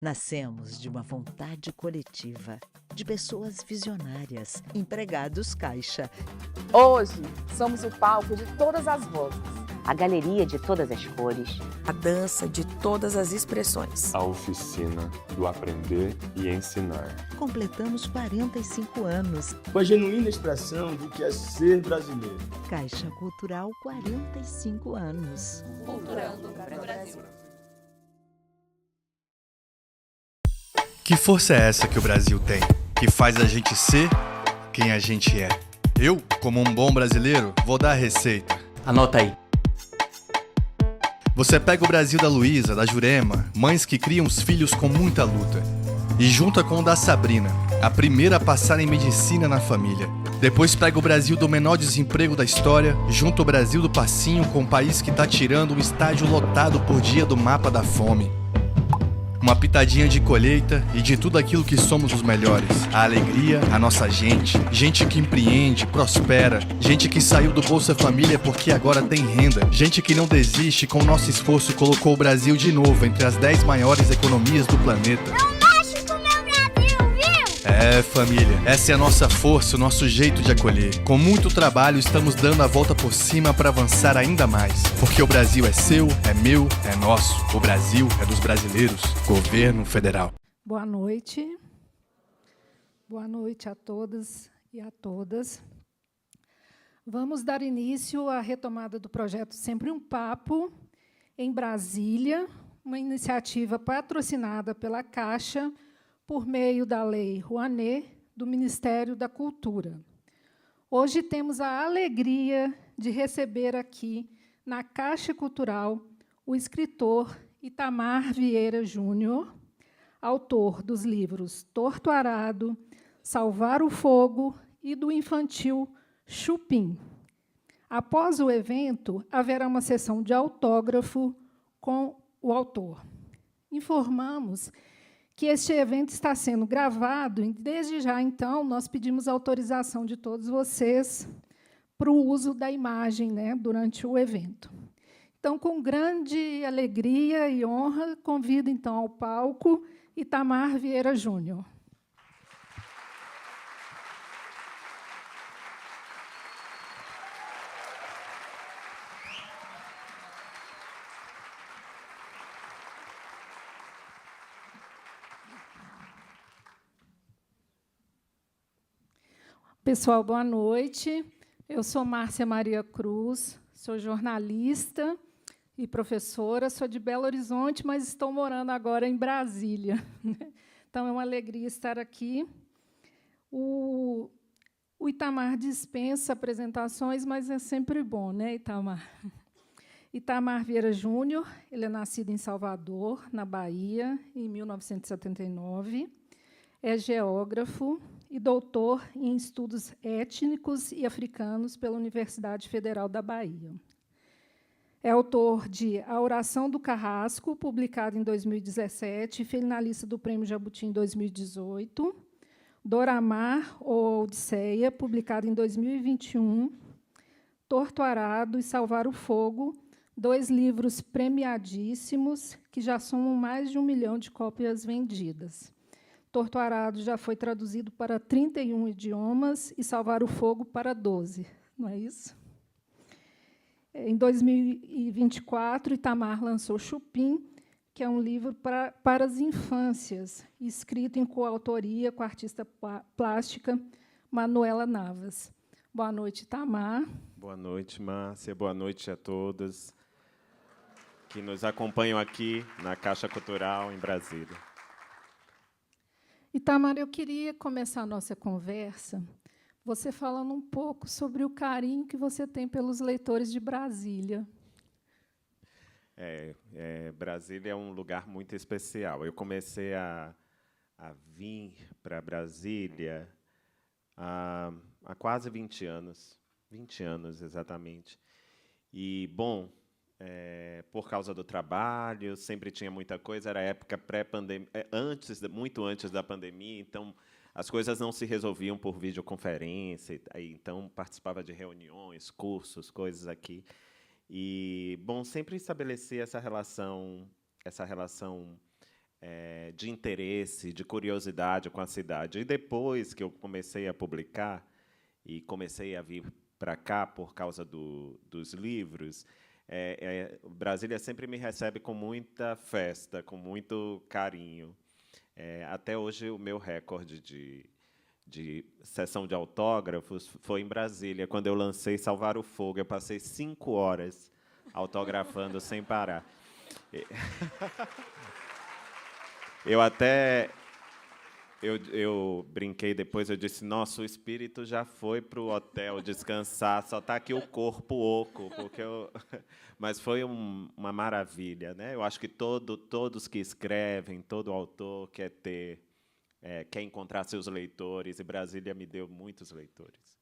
Nascemos de uma vontade coletiva, de pessoas visionárias, empregados caixa. Hoje, somos o palco de todas as vozes. A galeria de todas as cores. A dança de todas as expressões. A oficina do aprender e ensinar. Completamos 45 anos. Com a genuína expressão do que é ser brasileiro. Caixa Cultural, 45 anos. Culturando para o Brasil. Que força é essa que o Brasil tem, que faz a gente ser quem a gente é? Eu, como um bom brasileiro, vou dar a receita. Anota aí. Você pega o Brasil da Luísa, da Jurema, mães que criam os filhos com muita luta, e junta com o da Sabrina, a primeira a passar em medicina na família. Depois pega o Brasil do menor desemprego da história, junta o Brasil do passinho com o país que tá tirando um estádio lotado por dia do mapa da fome. Uma pitadinha de colheita e de tudo aquilo que somos os melhores. A alegria, a nossa gente, gente que empreende, prospera, gente que saiu do Bolsa Família porque agora tem renda, gente que não desiste, com nosso esforço colocou o Brasil de novo entre as 10 maiores economias do planeta. É, família, essa é a nossa força, o nosso jeito de acolher. Com muito trabalho, estamos dando a volta por cima para avançar ainda mais. Porque o Brasil é seu, é meu, é nosso. O Brasil é dos brasileiros. Governo Federal. Boa noite. Boa noite a todas e a todas. Vamos dar início à retomada do projeto Sempre um Papo, em Brasília, uma iniciativa patrocinada pela Caixa, por meio da Lei Rouanet, do Ministério da Cultura. Hoje temos a alegria de receber aqui, na Caixa Cultural, o escritor Itamar Vieira Júnior, autor dos livros Torto Arado, Salvar o Fogo e do infantil Chupim. Após o evento, haverá uma sessão de autógrafo com o autor. Informamos que este evento está sendo gravado, e, desde já, então, nós pedimos autorização de todos vocês para o uso da imagem, né, durante o evento. Então, com grande alegria e honra, convido, então, ao palco Itamar Vieira Júnior. Pessoal, boa noite. Eu sou Márcia Maria Cruz, sou jornalista e professora, sou de Belo Horizonte, mas estou morando agora em Brasília. Então, é uma alegria estar aqui. O Itamar dispensa apresentações, mas é sempre bom, né, Itamar? Itamar Vieira Júnior, ele é nascido em Salvador, na Bahia, em 1979, é geógrafo e doutor em estudos étnicos e africanos pela Universidade Federal da Bahia. É autor de A Oração do Carrasco, publicado em 2017, e finalista do Prêmio Jabuti em 2018, Doramar ou Odisseia, publicado em 2021, Torto Arado e Salvar o Fogo, 2 livros premiadíssimos, que já somam mais de 1 milhão de cópias vendidas. Torto Arado já foi traduzido para 31 idiomas e Salvar o Fogo para 12, não é isso? Em 2024, Itamar lançou Chupim, que é um livro para as infâncias, escrito em coautoria com a artista plástica Manuela Navas. Boa noite, Itamar. Boa noite, Márcia. Boa noite a todas que nos acompanham aqui na Caixa Cultural, em Brasília. Itamar, eu queria começar a nossa conversa você falando um pouco sobre o carinho que você tem pelos leitores de Brasília. Brasília é um lugar muito especial. Eu comecei a vir para Brasília há quase 20 anos exatamente. E, bom, por causa do trabalho, sempre tinha muita coisa, era época pré-pandemia, muito antes da pandemia, então as coisas não se resolviam por videoconferência, então participava de reuniões, cursos, coisas aqui. E, bom, sempre estabeleci essa relação de interesse, de curiosidade com a cidade. E depois que eu comecei a publicar e comecei a vir para cá por causa dos livros, Brasília sempre me recebe com muita festa, com muito carinho. Até hoje, o meu recorde de sessão de autógrafos foi em Brasília, quando eu lancei Salvar o Fogo. Eu passei 5 horas autografando sem parar. Eu brinquei depois, eu disse, nossa, o espírito já foi para o hotel descansar, só está aqui o corpo oco, porque mas foi uma maravilha, né? Eu acho que todos que escrevem, todo autor quer encontrar seus leitores, e Brasília me deu muitos leitores.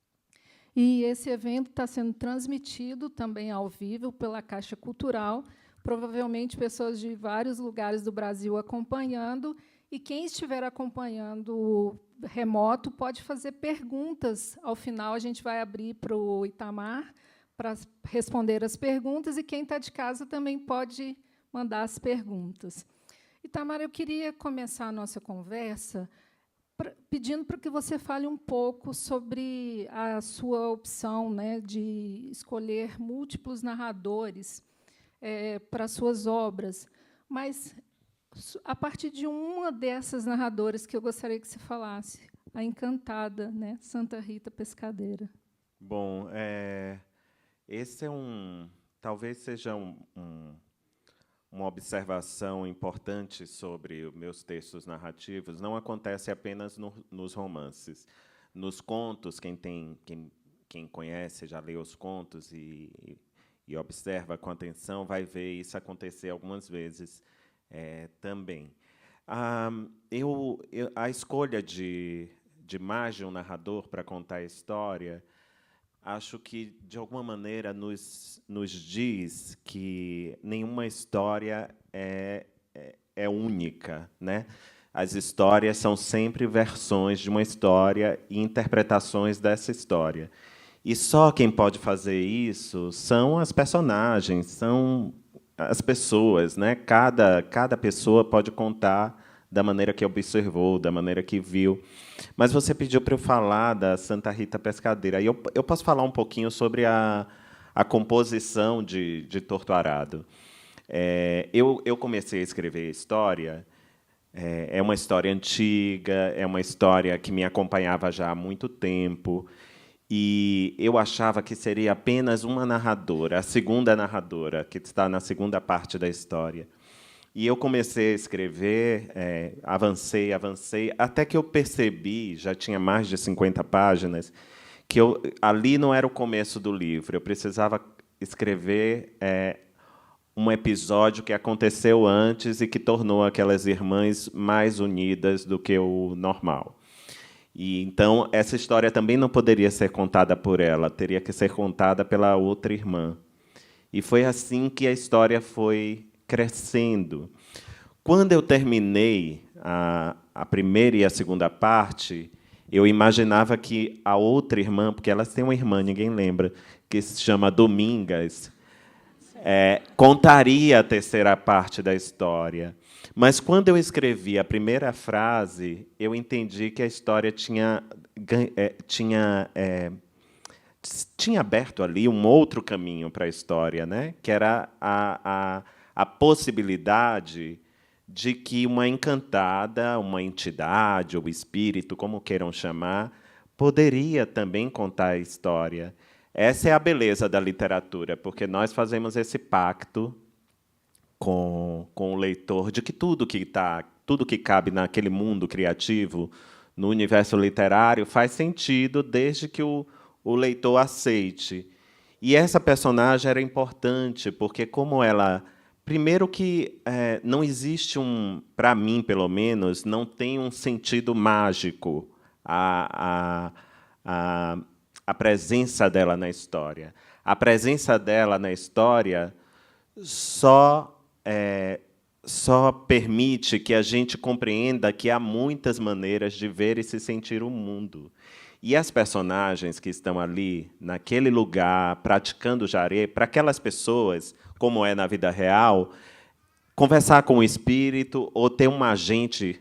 E esse evento está sendo transmitido também ao vivo pela Caixa Cultural, provavelmente pessoas de vários lugares do Brasil acompanhando, e quem estiver acompanhando remoto pode fazer perguntas. Ao final, a gente vai abrir para o Itamar para responder as perguntas, e quem está de casa também pode mandar as perguntas. Itamar, eu queria começar a nossa conversa pedindo para que você fale um pouco sobre a sua opção, né, de escolher múltiplos narradores para suas obras, mas a partir de uma dessas narradoras que eu gostaria que você falasse, a encantada, né, Santa Rita Pescadeira. Bom, esse talvez seja uma observação importante sobre os meus textos narrativos. Não acontece apenas nos romances. Nos contos, quem conhece, já leu os contos e observa com atenção, vai ver isso acontecer algumas vezes também. A escolha de mais de um narrador para contar a história, acho que, de alguma maneira, nos diz que nenhuma história é única, né? As histórias são sempre versões de uma história e interpretações dessa história. E só quem pode fazer isso são as personagens, são as pessoas, né? Cada pessoa pode contar da maneira que observou, da maneira que viu. Mas você pediu para eu falar da Santa Rita Pescadeira. E eu posso falar um pouquinho sobre a composição de Torto Arado. Eu comecei a escrever história. É uma história antiga, é uma história que me acompanhava já há muito tempo. E eu achava que seria apenas uma narradora, a segunda narradora, que está na segunda parte da história. E eu comecei a escrever, avancei, até que eu percebi, já tinha mais de 50 páginas, que ali não era o começo do livro. Eu precisava escrever um episódio que aconteceu antes e que tornou aquelas irmãs mais unidas do que o normal. E, então, essa história também não poderia ser contada por ela, teria que ser contada pela outra irmã. E foi assim que a história foi crescendo. Quando eu terminei a primeira e a segunda parte, eu imaginava que a outra irmã, porque elas têm uma irmã, ninguém lembra, que se chama Domingas, contaria a terceira parte da história. Mas, quando eu escrevi a primeira frase, eu entendi que a história tinha aberto ali um outro caminho para a história, né? Que era a possibilidade de que uma encantada, uma entidade ou espírito, como queiram chamar, poderia também contar a história. Essa é a beleza da literatura, porque nós fazemos esse pacto com o leitor de que tudo que cabe naquele mundo criativo, no universo literário, faz sentido desde que o leitor aceite. E essa personagem era importante, porque, como ela... Primeiro que não existe para mim, pelo menos, não tem um sentido mágico a presença dela na história. A presença dela na história só permite que a gente compreenda que há muitas maneiras de ver e se sentir o mundo. E as personagens que estão ali, naquele lugar, praticando jaré, para aquelas pessoas, como é na vida real, conversar com o espírito ou ter um agente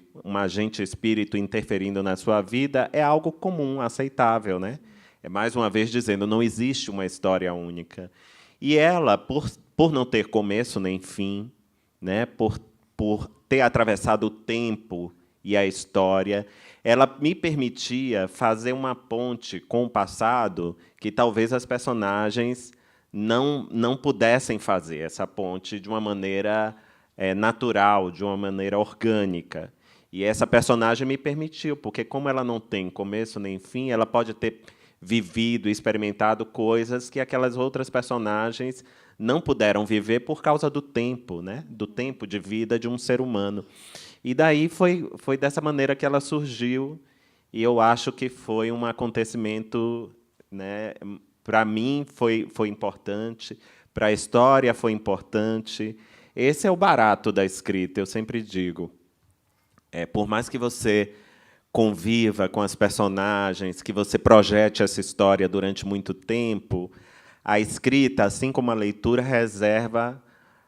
espírito interferindo na sua vida é algo comum, aceitável, né? É mais uma vez dizendo, não existe uma história única. E ela, por não ter começo nem fim, né? Por ter atravessado o tempo e a história, ela me permitia fazer uma ponte com o passado que talvez as personagens não pudessem fazer essa ponte de uma maneira natural, de uma maneira orgânica. E essa personagem me permitiu, porque como ela não tem começo nem fim, ela pode ter vivido, experimentado coisas que aquelas outras personagens não puderam viver por causa do tempo, né? Do tempo de vida de um ser humano. E daí foi dessa maneira que ela surgiu, e eu acho que foi um acontecimento, né? Para mim foi importante, para a história foi importante. Esse é o barato da escrita, eu sempre digo. Por mais que você conviva com as personagens, que você projete essa história durante muito tempo, a escrita, assim como a leitura, reserva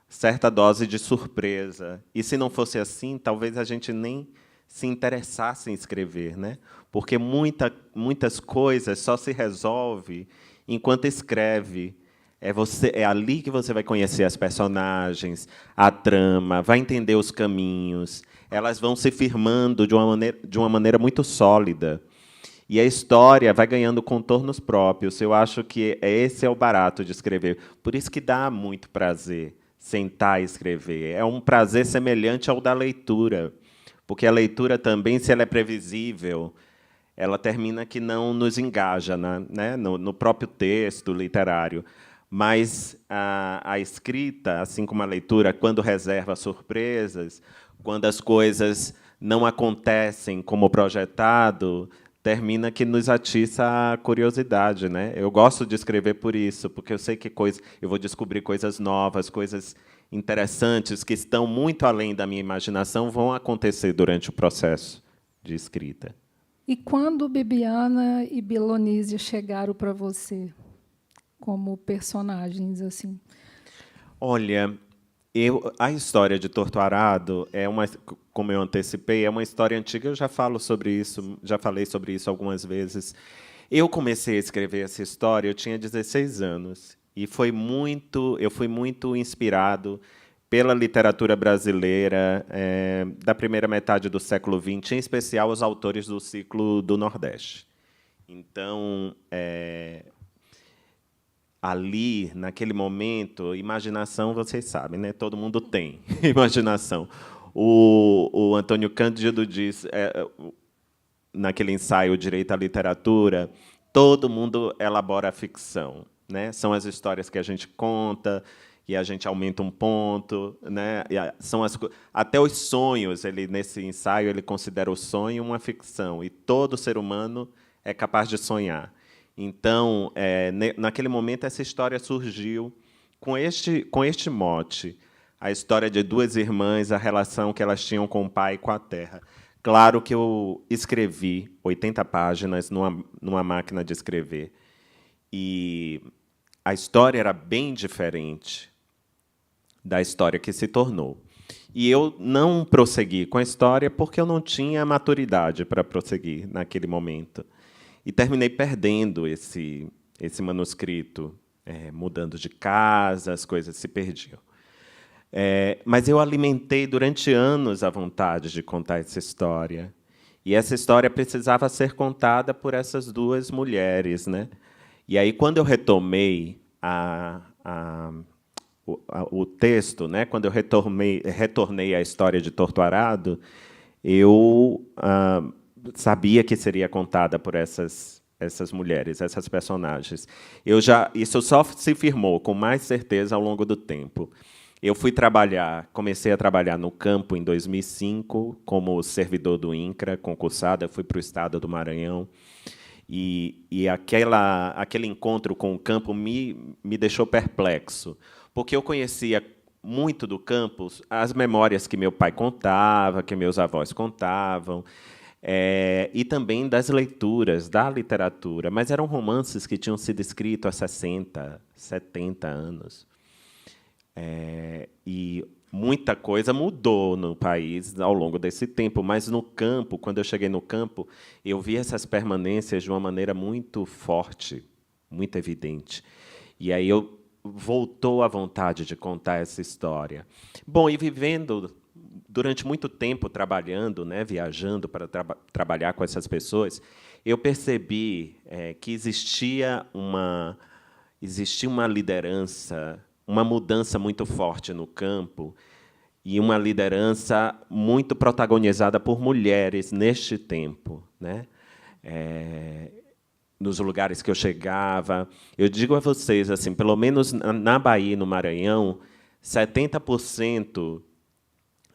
certa dose de surpresa. E, se não fosse assim, talvez a gente nem se interessasse em escrever, né? Porque muitas coisas só se resolve enquanto escreve. É ali que você vai conhecer as personagens, a trama, vai entender os caminhos. Elas vão se firmando de uma maneira muito sólida. E a história vai ganhando contornos próprios. Eu acho que esse é o barato de escrever. Por isso que dá muito prazer sentar e escrever. É um prazer semelhante ao da leitura. Porque a leitura também, se ela é previsível, ela termina que não nos engaja, né? no próprio texto literário. Mas a escrita, assim como a leitura, quando reserva surpresas, quando as coisas não acontecem como projetado, termina que nos atiça a curiosidade, né? Eu gosto de escrever por isso, porque eu sei que eu vou descobrir coisas novas, coisas interessantes que estão muito além da minha imaginação, vão acontecer durante o processo de escrita. E quando Bibiana e Bilonísia chegaram para você como personagens, assim? Olha, a história de Torto Arado como eu antecipei, é uma história antiga. Eu já falei sobre isso algumas vezes. Eu comecei a escrever essa história, eu tinha 16 anos, e eu fui muito inspirado pela literatura brasileira da primeira metade do século XX, em especial os autores do ciclo do Nordeste. Então, ali, naquele momento, imaginação, vocês sabem, né? Todo mundo tem imaginação. O Antônio Cândido diz, naquele ensaio Direito à Literatura, todo mundo elabora a ficção, né? São as histórias que a gente conta e a gente aumenta um ponto, né? Até os sonhos, nesse ensaio, ele considera o sonho uma ficção, e todo ser humano é capaz de sonhar. Então, naquele momento, essa história surgiu com este mote, a história de duas irmãs, a relação que elas tinham com o pai e com a terra. Claro que eu escrevi 80 páginas numa máquina de escrever, e a história era bem diferente da história que se tornou. E eu não prossegui com a história porque eu não tinha maturidade para prosseguir naquele momento. E terminei perdendo esse manuscrito, mudando de casa, as coisas se perdiam. Mas eu alimentei durante anos a vontade de contar essa história. E essa história precisava ser contada por essas duas mulheres, né? E aí, quando eu retomei o texto, né? Quando eu retornei à história de Torto Arado, eu sabia que seria contada por essas mulheres, essas personagens. Isso só se firmou com mais certeza ao longo do tempo. Eu comecei a trabalhar no campo em 2005, como servidor do INCRA, concursado, fui para o estado do Maranhão, e aquele encontro com o campo me deixou perplexo, porque eu conhecia muito do campo, as memórias que meu pai contava, que meus avós contavam, e também das leituras, da literatura, mas eram romances que tinham sido escritos há 60, 70 anos. E muita coisa mudou no país ao longo desse tempo, mas no campo, quando eu cheguei no campo, eu vi essas permanências de uma maneira muito forte, muito evidente. E aí voltou a vontade de contar essa história. Bom, e vivendo durante muito tempo trabalhando, né, viajando para trabalhar com essas pessoas, eu percebi que existia uma liderança, uma mudança muito forte no campo e uma liderança muito protagonizada por mulheres neste tempo, né? Nos lugares que eu chegava, eu digo a vocês assim, pelo menos na Bahia e no Maranhão, 70%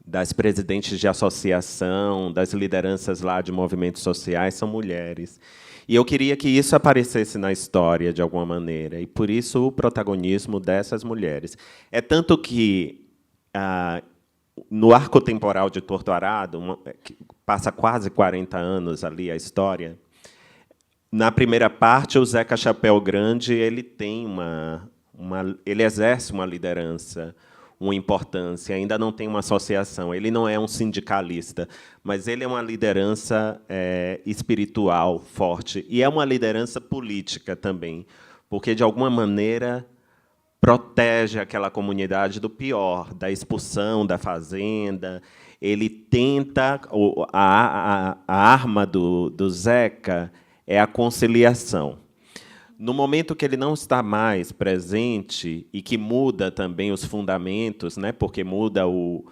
das presidentes de associação, das lideranças lá de movimentos sociais são mulheres. E eu queria que isso aparecesse na história de alguma maneira, e por isso o protagonismo dessas mulheres. É tanto que no arco temporal de Torto Arado, que passa quase 40 anos ali a história, na primeira parte o Zeca Chapéu Grande ele tem ele exerce uma liderança, uma importância, ainda não tem uma associação, ele não é um sindicalista, mas ele é uma liderança espiritual forte, e é uma liderança política também, porque, de alguma maneira, protege aquela comunidade do pior, da expulsão da fazenda. Ele tenta... A arma do Zeca é a conciliação. No momento que ele não está mais presente e que muda também os fundamentos, né, porque muda o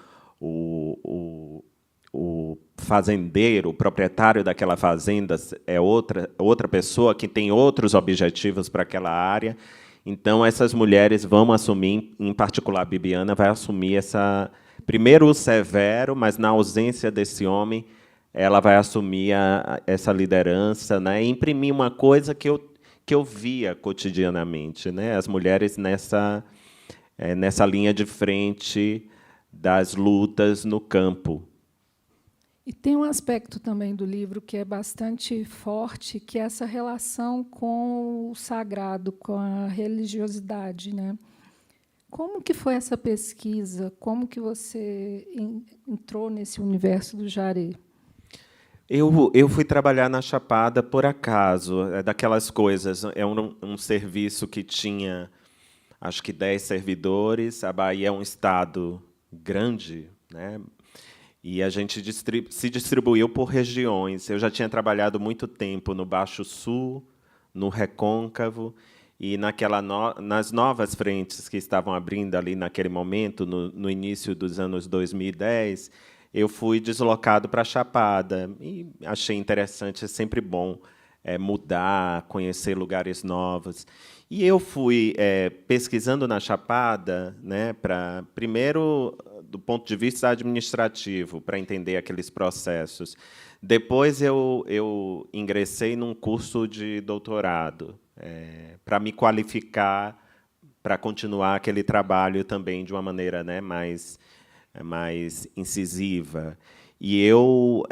fazendeiro, o proprietário daquela fazenda é outra pessoa que tem outros objetivos para aquela área. Então, essas mulheres vão assumir, em particular a Bibiana, vai assumir primeiro o severo, mas, na ausência desse homem, ela vai assumir essa liderança, né, e imprimir uma coisa que eu via cotidianamente, né? As mulheres nessa linha de frente das lutas no campo. E tem um aspecto também do livro que é bastante forte, que é essa relação com o sagrado, com a religiosidade, né? Como que foi essa pesquisa? Como que você entrou nesse universo do Jaré? Eu fui trabalhar na Chapada por acaso, daquelas coisas. É um serviço que tinha, acho que 10 servidores. A Bahia é um estado grande, né? E a gente se distribuiu por regiões. Eu já tinha trabalhado muito tempo no Baixo Sul, no Recôncavo, e nas novas frentes que estavam abrindo ali naquele momento, no início dos anos 2010, eu fui deslocado para a Chapada e achei interessante, é sempre bom mudar, conhecer lugares novos. E eu fui pesquisando na Chapada, né, primeiro, do ponto de vista administrativo, para entender aqueles processos. Depois, eu ingressei num curso de doutorado, para me qualificar, para continuar aquele trabalho também de uma maneira, né, mais incisiva. E eu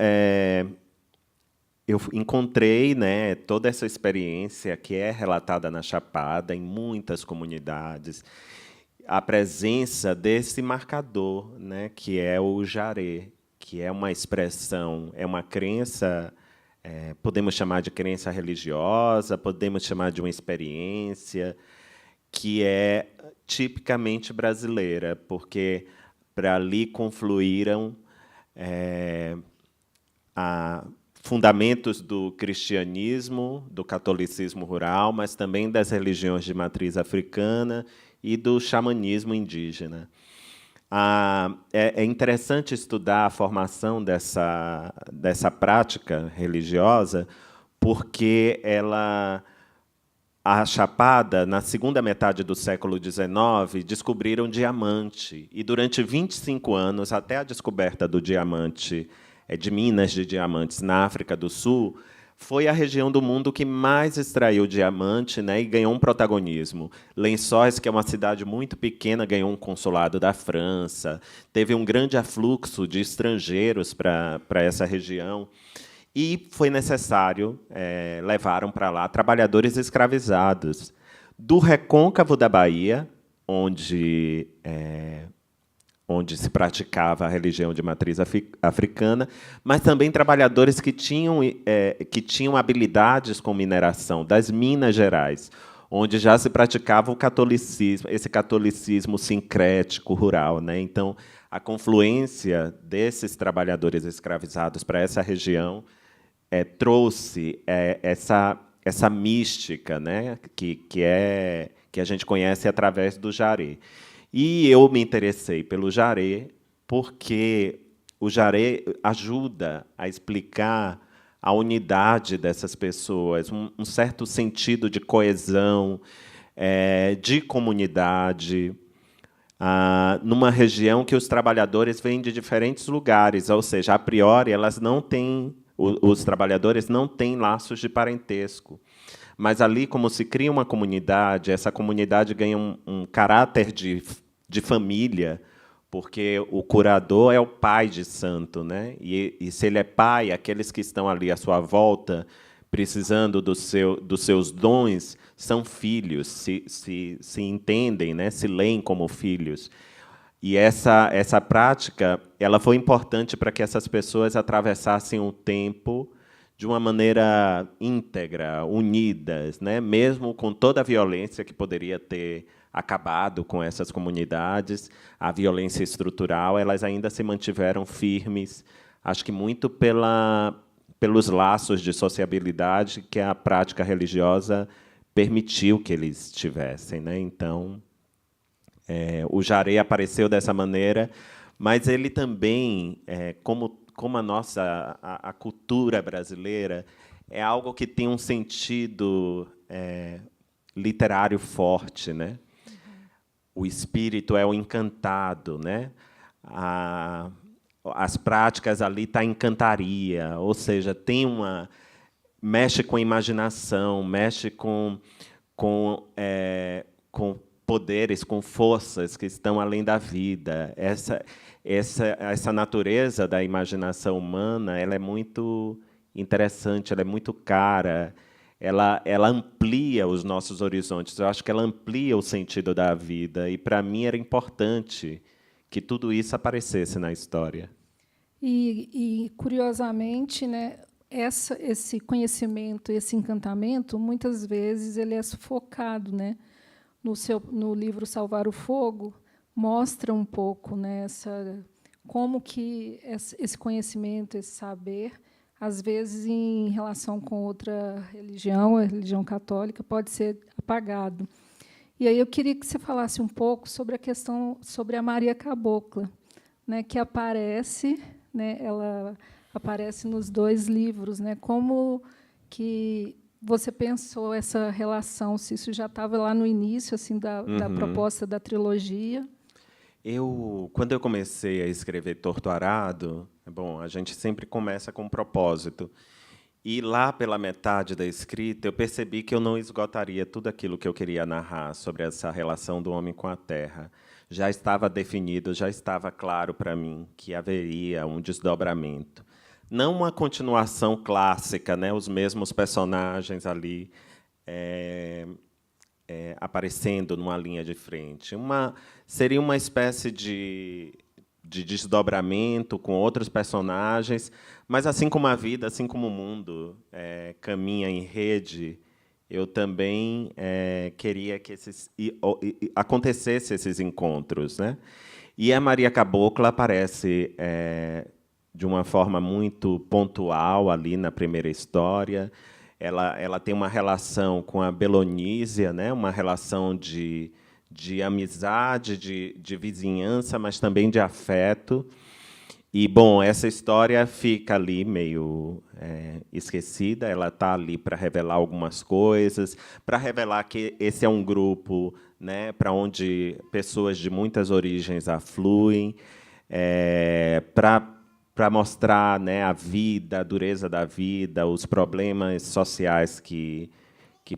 encontrei, né, toda essa experiência que é relatada na Chapada, em muitas comunidades, a presença desse marcador, né, que é o Jaré, que é uma expressão, é uma crença, podemos chamar de crença religiosa, podemos chamar de uma experiência, que é tipicamente brasileira, porque para ali confluíram fundamentos do cristianismo, do catolicismo rural, mas também das religiões de matriz africana e do xamanismo indígena. É interessante estudar a formação dessa prática religiosa, porque a Chapada, na segunda metade do século XIX, descobriram diamante. E, durante 25 anos, até a descoberta do diamante, de minas de diamantes na África do Sul, foi a região do mundo que mais extraiu diamante, né, e ganhou um protagonismo. Lençóis, que é uma cidade muito pequena, ganhou um consulado da França. Teve um grande afluxo de estrangeiros para essa região. E foi necessário, levaram para lá trabalhadores escravizados do recôncavo da Bahia, onde onde se praticava a religião de matriz africana, mas também trabalhadores que tinham habilidades com mineração, das Minas Gerais, onde já se praticava o catolicismo, esse catolicismo sincrético, rural, né? Então, a confluência desses trabalhadores escravizados para essa região trouxe essa mística, né? que a gente conhece através do jaré. E eu me interessei pelo jaré porque o jaré ajuda a explicar a unidade dessas pessoas, um certo sentido de coesão, de comunidade, numa região que os trabalhadores vêm de diferentes lugares, ou seja, a priori, os trabalhadores não têm laços de parentesco. Mas ali, como se cria uma comunidade, essa comunidade ganha um caráter de família, porque o curador é o pai de santo, né? E se ele é pai, aqueles que estão ali à sua volta, precisando dos seus dons, são filhos, se entendem, né? Se leem como filhos. E essa prática ela foi importante para que essas pessoas atravessassem o tempo de uma maneira íntegra, unidas, né? Mesmo com toda a violência que poderia ter acabado com essas comunidades, a violência estrutural, elas ainda se mantiveram firmes, acho que muito pelos laços de sociabilidade que a prática religiosa permitiu que eles tivessem, né? Então, o jaré apareceu dessa maneira, mas ele também, como a cultura brasileira, é algo que tem um sentido literário forte, né? O espírito é o encantado, né? As práticas ali tá encantaria, ou seja, mexe com a imaginação, mexe com poderes, com forças que estão além da vida. Essa natureza da imaginação humana, ela é muito interessante, ela é muito cara, ela amplia os nossos horizontes. Eu acho que ela amplia o sentido da vida, e para mim era importante que tudo isso aparecesse na história. E curiosamente, né, esse conhecimento, esse encantamento, muitas vezes ele é sufocado, né? No livro Salvar o Fogo, mostra um pouco, né, como que esse conhecimento, esse saber, às vezes, em relação com outra religião, a religião católica, pode ser apagado. E aí eu queria que você falasse um pouco sobre a questão sobre a Maria Cabocla, né, que aparece, né, ela aparece nos 2 livros, né? Como que você pensou essa relação, se isso já estava lá no início assim da proposta da trilogia? Quando eu comecei a escrever Torto Arado, bom, a gente sempre começa com um propósito. E lá pela metade da escrita, eu percebi que eu não esgotaria tudo aquilo que eu queria narrar sobre essa relação do homem com a terra. Já estava definido, já estava claro para mim que haveria um desdobramento. Não uma continuação clássica, né, os mesmos personagens ali aparecendo numa linha de frente. Seria uma espécie de desdobramento com outros personagens, mas, assim como a vida, assim como o mundo caminha em rede, eu também queria que acontecessem esses encontros, né? E a Maria Cabocla aparece de uma forma muito pontual ali na primeira história. Ela tem uma relação com a Belonísia, né? Uma relação de amizade, de vizinhança, mas também de afeto. E, bom, essa história fica ali meio esquecida. Ela está ali para revelar algumas coisas, para revelar que esse é um grupo, né, para onde pessoas de muitas origens afluem, para mostrar, né, a vida, a dureza da vida, os problemas sociais que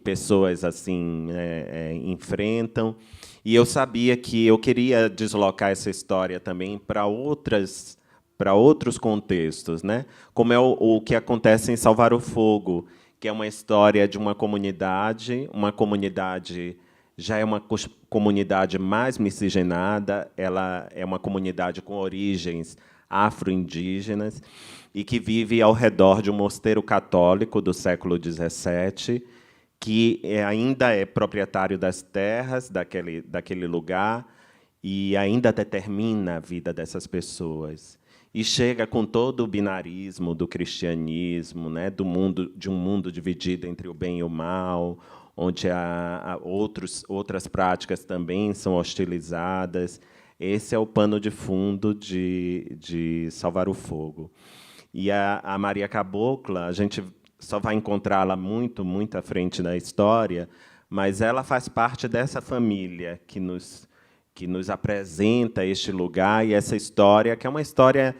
pessoas assim enfrentam. E eu sabia que eu queria deslocar essa história também para outros contextos, né? Como é o que acontece em Salvar o Fogo, que é uma história de uma comunidade já é uma comunidade mais miscigenada, ela é uma comunidade com origens afro-indígenas e que vive ao redor de um mosteiro católico do século XVII, que ainda é proprietário das terras daquele lugar e ainda determina a vida dessas pessoas. E chega com todo o binarismo do cristianismo, né, de um mundo dividido entre o bem e o mal, onde outras práticas também são hostilizadas. Esse é o pano de fundo de Salvar o Fogo. E a Maria Cabocla, a gente só vai encontrá-la muito à frente na história, mas ela faz parte dessa família que nos apresenta este lugar e essa história, que é uma história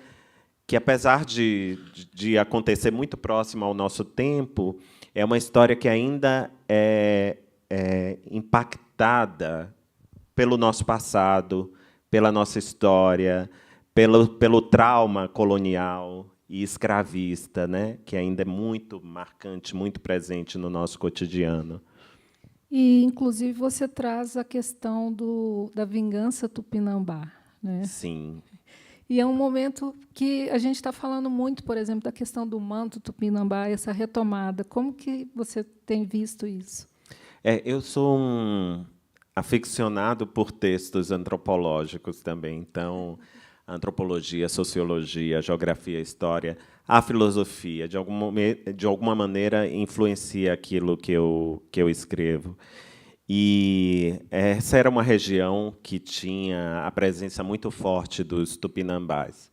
que, apesar de acontecer muito próxima ao nosso tempo, é uma história que ainda é impactada pelo nosso passado, pela nossa história, pelo trauma colonial e escravista, né, que ainda é muito marcante, muito presente no nosso cotidiano. E, inclusive, você traz a questão da vingança tupinambá, né? Sim. E é um momento que a gente está falando muito, por exemplo, da questão do manto tupinambá, essa retomada. Como que você tem visto isso? Eu sou um aficionado por textos antropológicos também. Então, antropologia, sociologia, geografia, história, a filosofia, de alguma maneira, influencia aquilo que eu escrevo. E essa era uma região que tinha a presença muito forte dos tupinambás.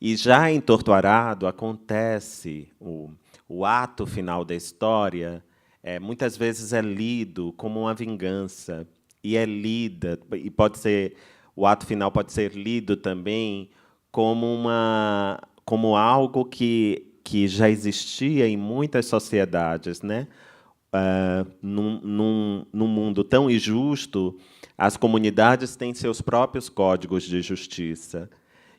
E já em Torto Arado acontece o ato final da história, muitas vezes é lido como uma vingança, e é lida, e o ato final pode ser lido também como algo que já existia em muitas sociedades, né? Num mundo tão injusto, as comunidades têm seus próprios códigos de justiça.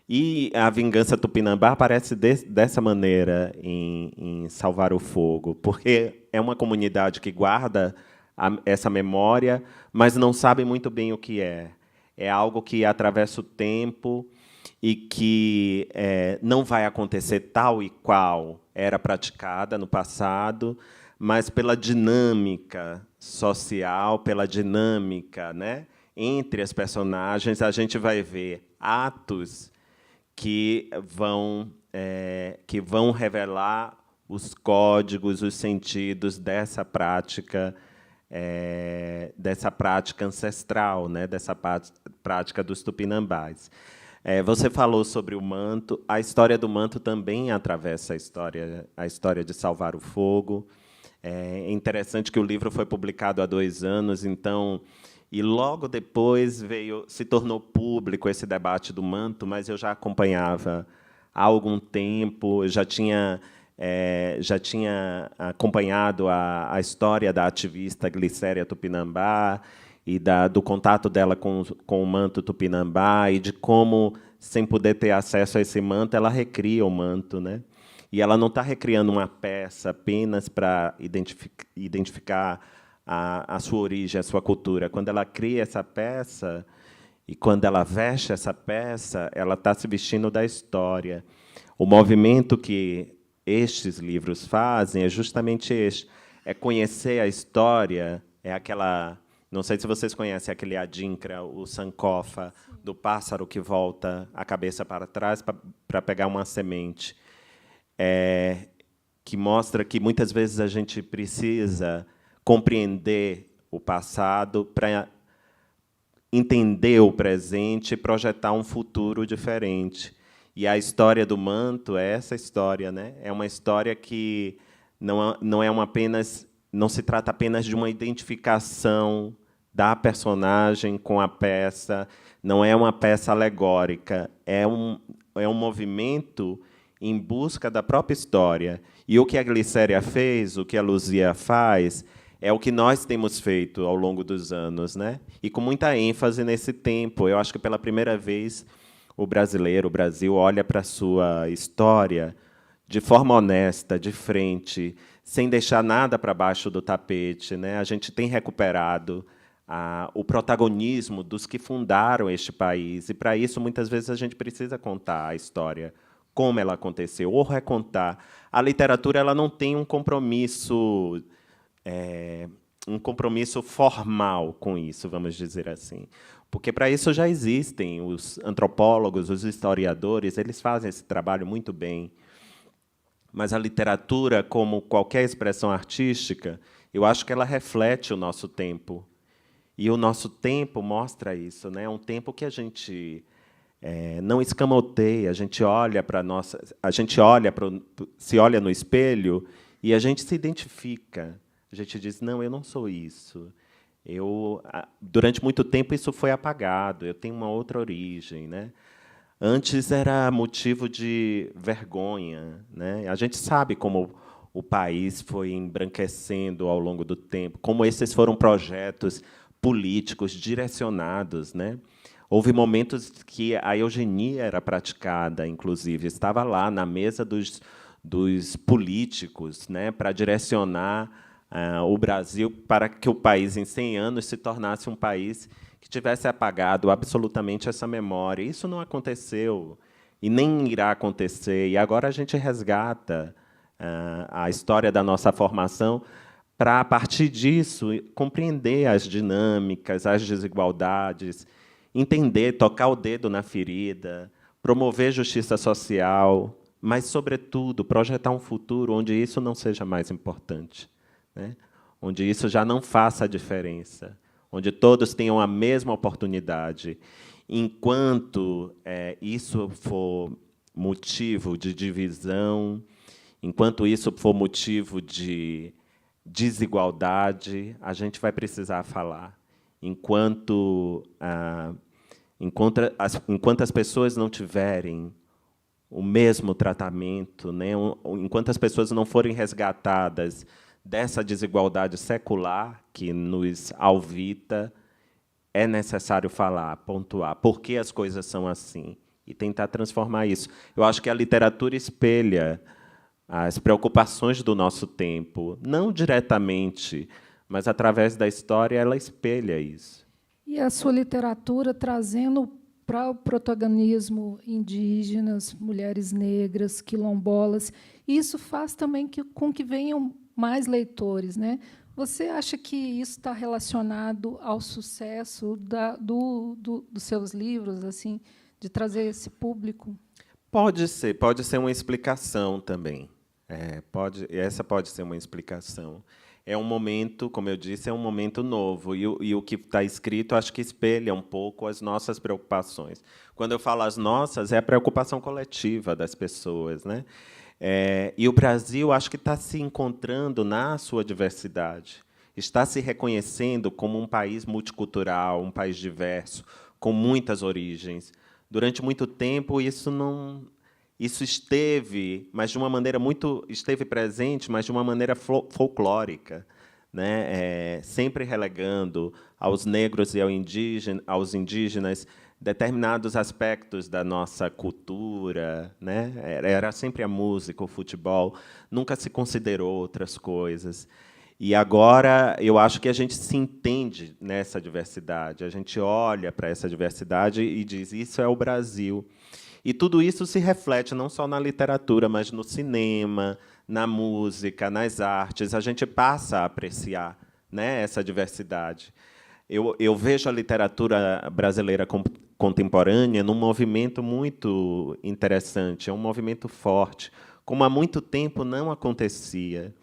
E a vingança tupinambá aparece dessa maneira em Salvar o Fogo, porque é uma comunidade que guarda essa memória, mas não sabe muito bem o que é. É algo que atravessa o tempo e que não vai acontecer tal e qual era praticada no passado, mas pela dinâmica social, pela dinâmica, né, entre as personagens, a gente vai ver atos que vão revelar os códigos, os sentidos dessa prática ancestral, né, dessa prática dos tupinambás. Você falou sobre o manto. A história do manto também atravessa a história de Salvar o Fogo. É interessante que o livro foi publicado há 2 anos, então, e logo depois se tornou público esse debate do manto, mas eu já acompanhava há algum tempo, já tinha acompanhado a história da ativista Glicéria Tupinambá e do contato dela com o manto tupinambá e de como, sem poder ter acesso a esse manto, ela recria o manto, né? E ela não está recriando uma peça apenas para identificar a sua origem, a sua cultura. Quando ela cria essa peça e quando ela veste essa peça, ela está se vestindo da história. O movimento que estes livros fazem é justamente este: é conhecer a história, é aquela... Não sei se vocês conhecem aquele adinkra, o sankofa, do pássaro que volta a cabeça para trás para pegar uma semente. Que mostra que, muitas vezes, a gente precisa compreender o passado para entender o presente e projetar um futuro diferente. E a história do manto é essa história, né? É uma história que não se trata apenas de uma identificação da personagem com a peça, não é uma peça alegórica, é um movimento em busca da própria história. E o que a Glicéria fez, o que a Luzia faz, é o que nós temos feito ao longo dos anos, né? E com muita ênfase nesse tempo. Eu acho que, pela primeira vez, o Brasil, olha para a sua história de forma honesta, de frente, sem deixar nada para baixo do tapete, né? A gente tem recuperado o protagonismo dos que fundaram este país. E, para isso, muitas vezes, a gente precisa contar a história, como ela aconteceu, ou recontar. A literatura ela não tem um compromisso formal com isso, vamos dizer assim. Porque, para isso, já existem os antropólogos, os historiadores, eles fazem esse trabalho muito bem. Mas a literatura, como qualquer expressão artística, eu acho que ela reflete o nosso tempo. E o nosso tempo mostra isso, né? É um tempo que a gente não escamoteia, a gente olha para se olha no espelho e a gente se identifica. A gente diz: não, eu não sou isso. Durante muito tempo isso foi apagado. Eu tenho uma outra origem, né? Antes era motivo de vergonha, né? A gente sabe como o país foi embranquecendo ao longo do tempo, como esses foram projetos políticos direcionados, né? Houve momentos que a eugenia era praticada, inclusive, estava lá na mesa dos políticos, né, para direcionar o Brasil para que o país, em 100 anos, se tornasse um país que tivesse apagado absolutamente essa memória. Isso não aconteceu e nem irá acontecer. E agora a gente resgata a história da nossa formação para, a partir disso, compreender as dinâmicas, as desigualdades, entender, tocar o dedo na ferida, promover justiça social, mas, sobretudo, projetar um futuro onde isso não seja mais importante, né? Onde isso já não faça a diferença, onde todos tenham a mesma oportunidade. Enquanto isso for motivo de divisão, enquanto isso for motivo de desigualdade, a gente vai precisar falar. Enquanto as pessoas não tiverem o mesmo tratamento, né, enquanto as pessoas não forem resgatadas dessa desigualdade secular que nos alvita, é necessário falar, pontuar por que as coisas são assim e tentar transformar isso. Eu acho que a literatura espelha as preocupações do nosso tempo, não diretamente, mas, através da história, ela espelha isso. E a sua literatura trazendo para o protagonismo indígenas, mulheres negras, quilombolas, isso faz também com que venham mais leitores, né? Você acha que isso está relacionado ao sucesso dos seus livros, assim, de trazer esse público? Pode ser uma explicação também. Essa pode ser uma explicação. É um momento, como eu disse, é um momento novo. E o que está escrito, acho que espelha um pouco as nossas preocupações. Quando eu falo as nossas, é a preocupação coletiva das pessoas, né? E o Brasil, acho que está se encontrando na sua diversidade. Está se reconhecendo como um país multicultural, um país diverso, com muitas origens. Durante muito tempo, isso esteve, mas de uma maneira esteve presente, mas de uma maneira folclórica, né? Sempre relegando aos negros e aos indígenas determinados aspectos da nossa cultura, né? Era sempre a música, o futebol, nunca se considerou outras coisas. E agora eu acho que a gente se entende nessa diversidade, a gente olha para essa diversidade e diz: isso é o Brasil. E tudo isso se reflete não só na literatura, mas no cinema, na música, nas artes. A gente passa a apreciar, né, essa diversidade. Eu vejo a literatura brasileira contemporânea num movimento muito interessante, é um movimento forte, como há muito tempo não acontecia.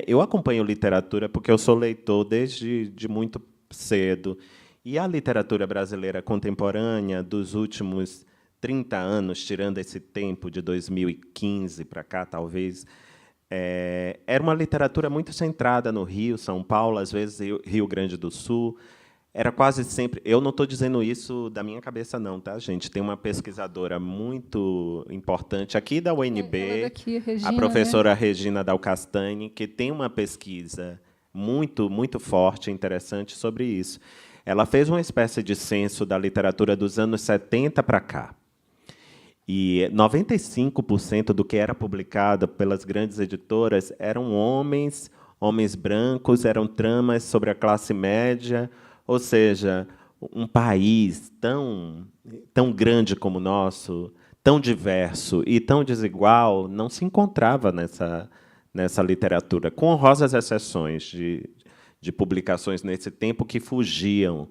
Eu acompanho literatura porque eu sou leitor desde muito cedo, e a literatura brasileira contemporânea dos últimos 30 anos, tirando esse tempo de 2015 para cá, talvez, era uma literatura muito centrada no Rio, São Paulo, às vezes Rio Grande do Sul. Era quase sempre... Eu não estou dizendo isso da minha cabeça, não, tá, gente? Tem uma pesquisadora muito importante aqui da UNB, daqui, Regina, a professora, né? Regina Dal Castagne, que tem uma pesquisa muito, muito forte e interessante sobre isso. Ela fez uma espécie de censo da literatura dos anos 70 para cá. E 95% do que era publicado pelas grandes editoras eram homens brancos, eram tramas sobre a classe média, Ou seja, um país tão grande como o nosso, tão diverso e tão desigual, não se encontrava nessa literatura, com honrosas exceções de publicações nesse tempo que fugiam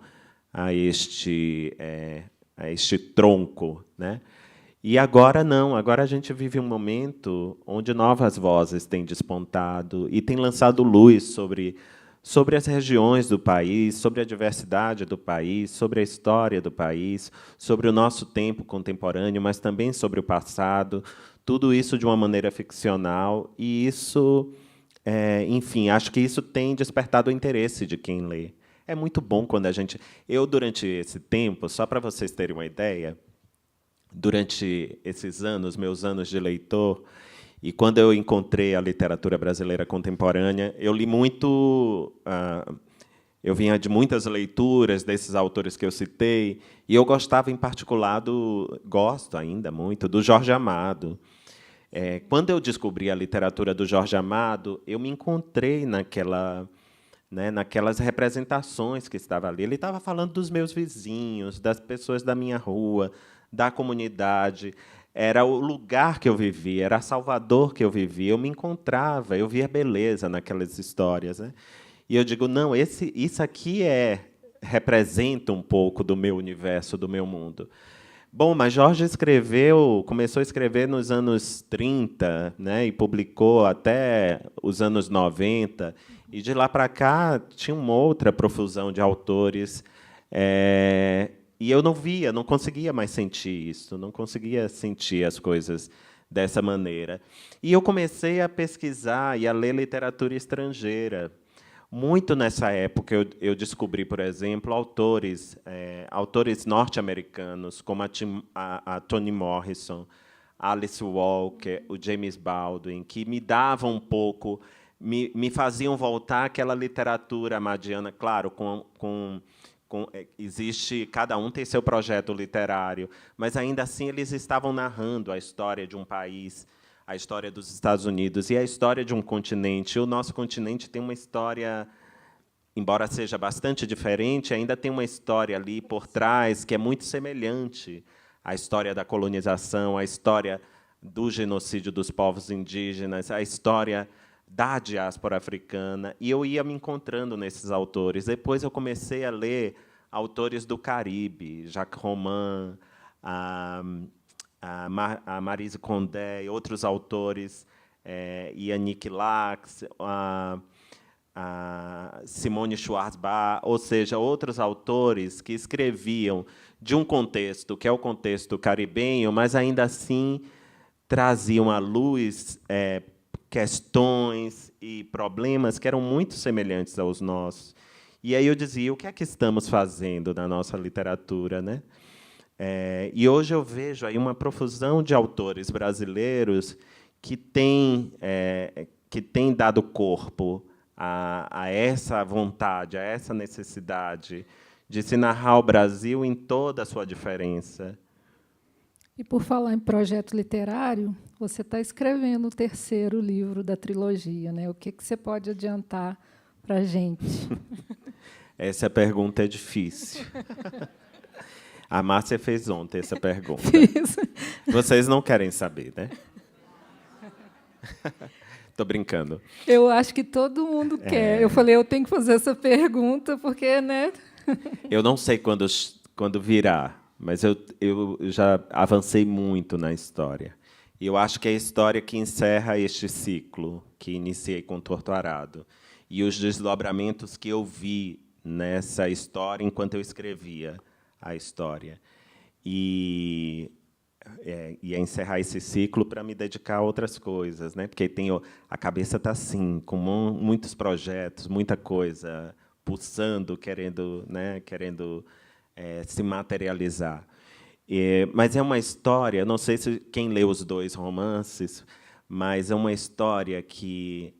a este tronco, né? E agora não, agora a gente vive um momento onde novas vozes têm despontado e têm lançado luz sobre as regiões do país, sobre a diversidade do país, sobre a história do país, sobre o nosso tempo contemporâneo, mas também sobre o passado, tudo isso de uma maneira ficcional, e isso, enfim, acho que isso tem despertado o interesse de quem lê. É muito bom quando a gente... Eu, durante esse tempo, só para vocês terem uma ideia, durante esses anos, meus anos de leitor, e quando eu encontrei a literatura brasileira contemporânea, eu li muito... eu vinha de muitas leituras desses autores que eu citei, e eu gostava, em particular, gosto ainda muito, do Jorge Amado. Quando eu descobri a literatura do Jorge Amado, eu me encontrei naquelas representações que estava ali. Ele estava falando dos meus vizinhos, das pessoas da minha rua, da comunidade. Era o lugar que eu vivia, era Salvador que eu vivia. Eu me encontrava, eu via beleza naquelas histórias, né? E eu digo, não, isso aqui representa um pouco do meu universo, do meu mundo. Bom, mas Jorge começou a escrever nos anos 30, né, e publicou até os anos 90, e de lá para cá tinha uma outra profusão de autores, e eu não conseguia mais sentir isso, não conseguia sentir as coisas dessa maneira. E eu comecei a pesquisar e a ler literatura estrangeira. Muito nessa época eu descobri, por exemplo, autores norte-americanos, como a Toni Morrison, Alice Walker, o James Baldwin, que me davam um pouco, me faziam voltar àquela literatura amadiana, claro, existe, cada um tem seu projeto literário, mas ainda assim eles estavam narrando a história de um país, a história dos Estados Unidos e a história de um continente. O nosso continente tem uma história, embora seja bastante diferente, ainda tem uma história ali por trás que é muito semelhante à história da colonização, à história do genocídio dos povos indígenas, à história da diáspora africana. E eu ia me encontrando nesses autores. Depois eu comecei a ler autores do Caribe, Jacques Roman, a Maryse Condé e outros autores, Yannick Lacks, a Simone Schwarzbach, ou seja, outros autores que escreviam de um contexto, que é o contexto caribenho, mas, ainda assim, traziam à luz questões e problemas que eram muito semelhantes aos nossos. E aí eu dizia, o que é que estamos fazendo na nossa literatura, né? E hoje eu vejo aí uma profusão de autores brasileiros que têm dado corpo a essa vontade, a essa necessidade de se narrar o Brasil em toda a sua diferença. E, por falar em projeto literário, você está escrevendo o 3º livro da trilogia, né? O que você pode adiantar para a gente? Essa pergunta é difícil. A Márcia fez ontem essa pergunta. Fiz. Vocês não querem saber, né? Estou brincando. Eu acho que todo mundo quer. Eu falei, eu tenho que fazer essa pergunta, porque, né? Eu não sei quando virá, mas eu já avancei muito na história. E eu acho que é a história que encerra este ciclo, que iniciei com Torto Arado, e os desdobramentos que eu vi nessa história enquanto eu escrevia a história. E a encerrar esse ciclo para me dedicar a outras coisas, né? Porque a cabeça está assim, com muitos projetos, muita coisa pulsando, querendo se materializar. Mas é uma história, não sei se quem leu os 2 romances, mas é uma história que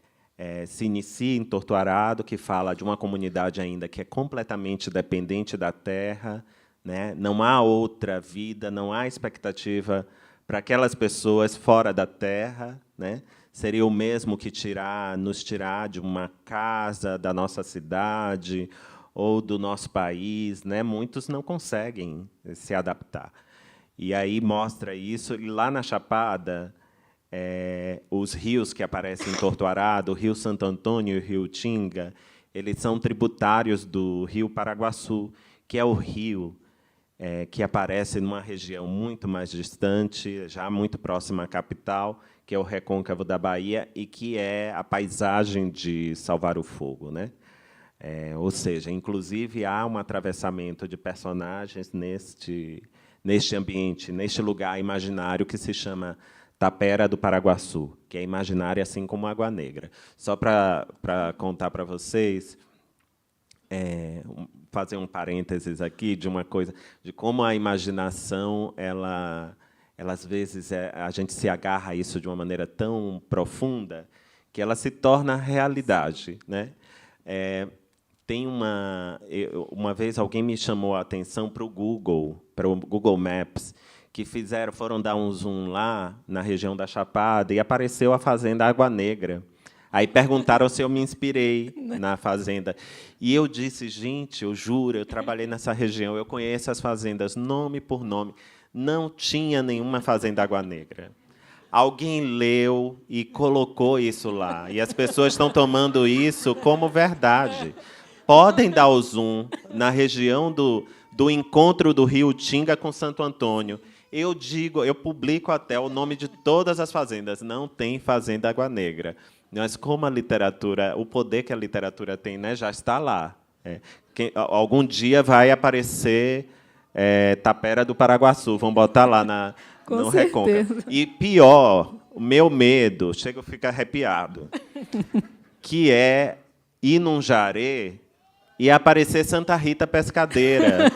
se inicia em Torto Arado, que fala de uma comunidade ainda que é completamente dependente da terra, né? Não há outra vida, não há expectativa para aquelas pessoas fora da terra, né? Seria o mesmo que nos tirar de uma casa, da nossa cidade, ou do nosso país, né? Muitos não conseguem se adaptar. E aí mostra isso. E lá na Chapada, os rios que aparecem em Torto Arado, o Rio Santo Antônio e o Rio Tinga, eles são tributários do Rio Paraguaçu, que é o rio que aparece numa região muito mais distante, já muito próxima à capital, que é o Recôncavo da Bahia, e que é a paisagem de Salvar o Fogo, né? Ou seja, inclusive, há um atravessamento de personagens neste ambiente, neste lugar imaginário que se chama Tapera do Paraguaçu, que é imaginária assim como Água Negra. Só para contar para vocês, fazer um parênteses aqui de uma coisa, de como a imaginação, ela às vezes a gente se agarra a isso de uma maneira tão profunda que ela se torna realidade, né? Tem uma vez alguém me chamou a atenção para o Google Maps, que foram dar um zoom lá na região da Chapada e apareceu a fazenda Água Negra. Aí perguntaram se eu me inspirei na fazenda. E eu disse, gente, eu juro, eu trabalhei nessa região, eu conheço as fazendas nome por nome. Não tinha nenhuma fazenda Água Negra. Alguém leu e colocou isso lá. E as pessoas estão tomando isso como verdade. Podem dar o zoom na região do encontro do Rio Tinga com Santo Antônio. Eu publico até o nome de todas as fazendas. Não tem fazenda Água Negra. Mas como a literatura, o poder que a literatura tem, né, já está lá. Algum dia vai aparecer Tapera do Paraguaçu. Vão botar lá no Recôncavo. E pior, o meu medo, chego a ficar arrepiado, que é ir num jaré e aparecer Santa Rita Pescadeira.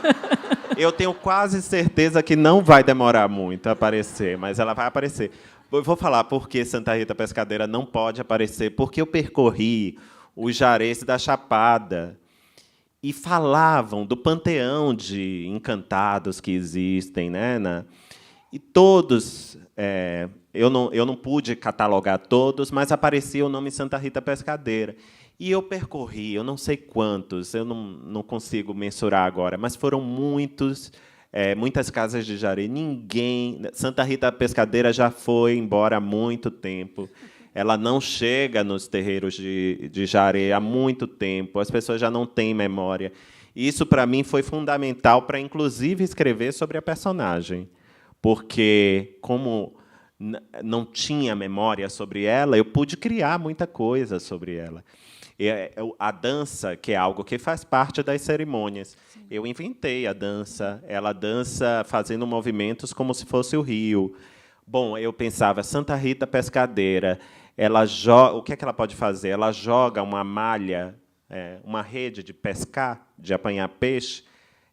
Eu tenho quase certeza que não vai demorar muito a aparecer, mas ela vai aparecer. Eu vou falar por que Santa Rita Pescadeira não pode aparecer, porque eu percorri os jarés da Chapada e falavam do panteão de encantados que existem, né? E todos, eu não pude catalogar todos, mas aparecia o nome Santa Rita Pescadeira. E eu percorri, eu não sei quantos, eu não consigo mensurar agora, mas foram muitas casas de jaré. Santa Rita Pescadeira já foi embora há muito tempo. Ela não chega nos terreiros de jaré há muito tempo. As pessoas já não têm memória. Isso, para mim, foi fundamental para, inclusive, escrever sobre a personagem. Porque, como não tinha memória sobre ela, eu pude criar muita coisa sobre ela. A dança, que é algo que faz parte das cerimônias. Sim. Eu inventei a dança. Ela dança fazendo movimentos como se fosse o rio. Bom, eu pensava, Santa Rita Pescadeira, o que é que ela pode fazer? Ela joga uma malha, uma rede de pescar, de apanhar peixe.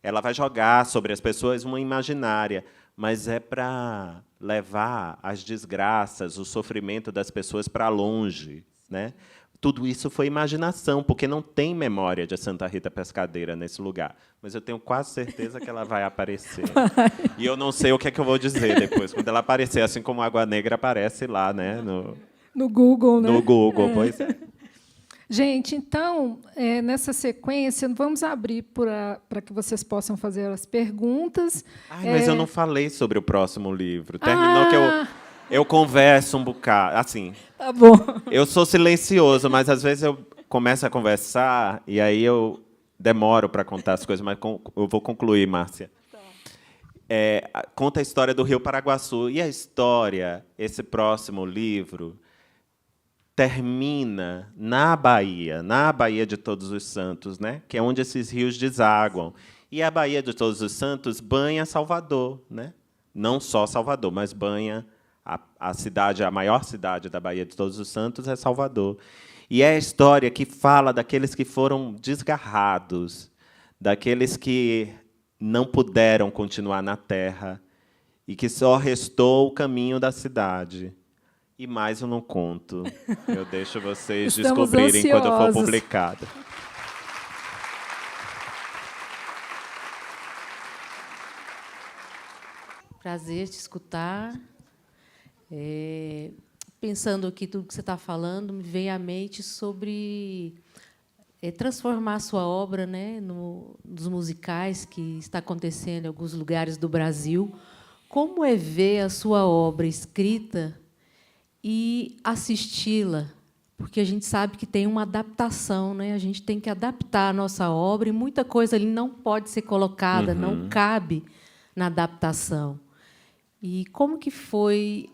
Ela vai jogar sobre as pessoas uma imaginária, mas é para levar as desgraças, o sofrimento das pessoas para longe, né? Tudo isso foi imaginação, porque não tem memória de Santa Rita Pescadeira nesse lugar. Mas eu tenho quase certeza que ela vai aparecer. E eu não sei o que é que eu vou dizer depois, quando ela aparecer, assim como Água Negra aparece lá, né? No Google, né? No Google, pois é. Gente, então, nessa sequência, vamos abrir para que vocês possam fazer as perguntas. Mas eu não falei sobre o próximo livro. Terminou que eu converso um bocado, assim. Tá bom. Eu sou silencioso, mas às vezes eu começo a conversar e aí eu demoro para contar as coisas, mas eu vou concluir, Márcia. Tá. Conta a história do Rio Paraguaçu. E a história, esse próximo livro, termina na Bahia de Todos os Santos, né? Que é onde esses rios desaguam. E a Bahia de Todos os Santos banha Salvador, né? Não só Salvador, mas banha a maior cidade da Bahia de Todos os Santos é Salvador. E é a história que fala daqueles que foram desgarrados, daqueles que não puderam continuar na terra e que só restou o caminho da cidade. E mais eu não conto. Eu deixo vocês descobrirem quando for publicado. Prazer te escutar. Pensando aqui tudo que você está falando, me vem à mente sobre transformar a sua obra, né, nos musicais que está acontecendo em alguns lugares do Brasil. Como é ver a sua obra escrita e assisti-la? Porque a gente sabe que tem uma adaptação, né? A gente tem que adaptar a nossa obra e muita coisa ali não pode ser colocada, não cabe na adaptação. E como que foi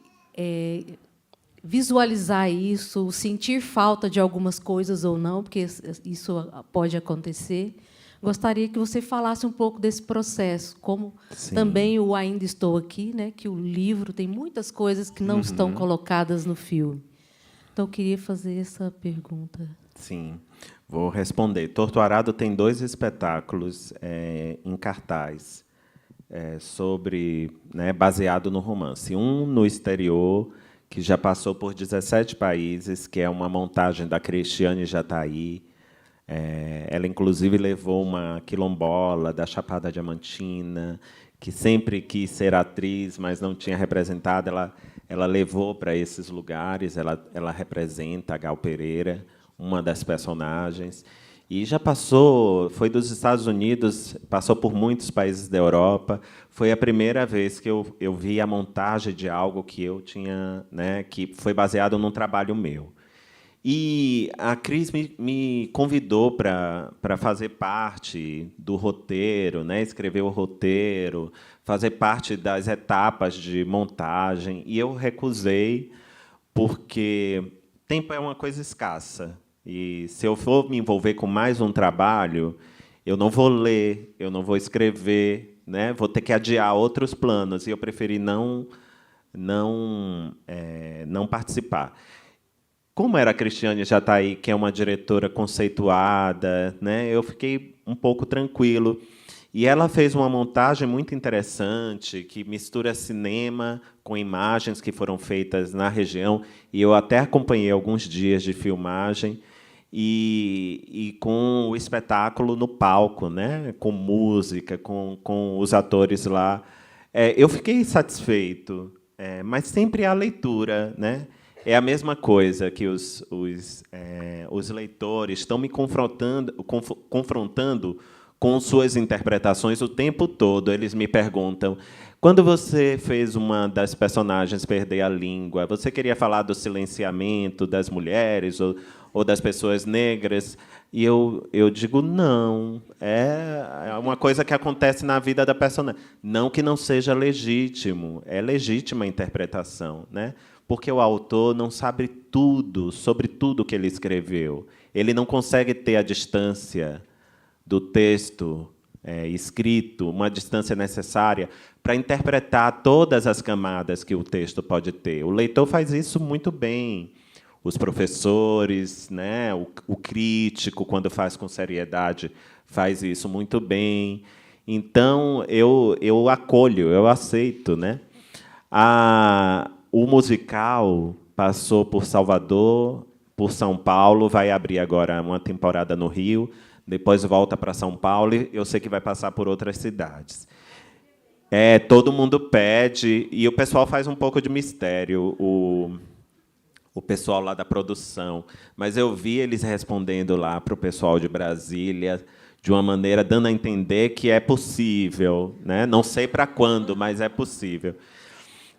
visualizar isso, sentir falta de algumas coisas ou não, porque isso pode acontecer. Gostaria que você falasse um pouco desse processo, como também o Ainda Estou Aqui, né, que o livro tem muitas coisas que não estão colocadas no filme. Então, eu queria fazer essa pergunta. Sim, vou responder. Torto Arado tem 2 espetáculos em cartaz, baseado no romance. Um no exterior, que já passou por 17 países, que é uma montagem da Cristiane Jatahy. Ela, inclusive, levou uma quilombola da Chapada Diamantina, que sempre quis ser atriz, mas não tinha representado. Ela levou para esses lugares. Ela representa a Gal Pereira, uma das personagens. E já foi dos Estados Unidos, passou por muitos países da Europa. Foi a primeira vez que eu vi a montagem de algo que eu tinha, né, que foi baseado num trabalho meu. E a Cris me convidou para fazer parte do roteiro, né, escrever o roteiro, fazer parte das etapas de montagem. E eu recusei, porque tempo é uma coisa escassa. E, se eu for me envolver com mais um trabalho, eu não vou ler, eu não vou escrever, né? Vou ter que adiar outros planos. E eu preferi não participar. Como era a Cristiane Jatahy, que é uma diretora conceituada, né? Eu fiquei um pouco tranquilo. E ela fez uma montagem muito interessante, que mistura cinema com imagens que foram feitas na região. E eu até acompanhei alguns dias de filmagem. E com o espetáculo no palco, né? Com música, com os atores lá. Eu fiquei satisfeito, mas sempre a leitura, né? É a mesma coisa que os leitores estão me confrontando com suas interpretações o tempo todo. Eles me perguntam: quando você fez uma das personagens perder a língua, você queria falar do silenciamento das mulheres ou das pessoas negras? E eu digo, não. É uma coisa que acontece na vida da personagem. Não que não seja legítimo. É legítima a interpretação, né? Porque o autor não sabe tudo sobre tudo que ele escreveu. Ele não consegue ter a distância do texto escrito, uma distância necessária para interpretar todas as camadas que o texto pode ter. O leitor faz isso muito bem. Os professores, né, o crítico, quando faz com seriedade, faz isso muito bem. Então, eu acolho, eu aceito, né? O musical passou por Salvador, por São Paulo, vai abrir agora uma temporada no Rio, depois volta para São Paulo e eu sei que vai passar por outras cidades. Todo mundo pede, e o pessoal faz um pouco de mistério, o pessoal lá da produção. Mas eu vi eles respondendo lá para o pessoal de Brasília, de uma maneira dando a entender que é possível, né? Não sei para quando, mas é possível.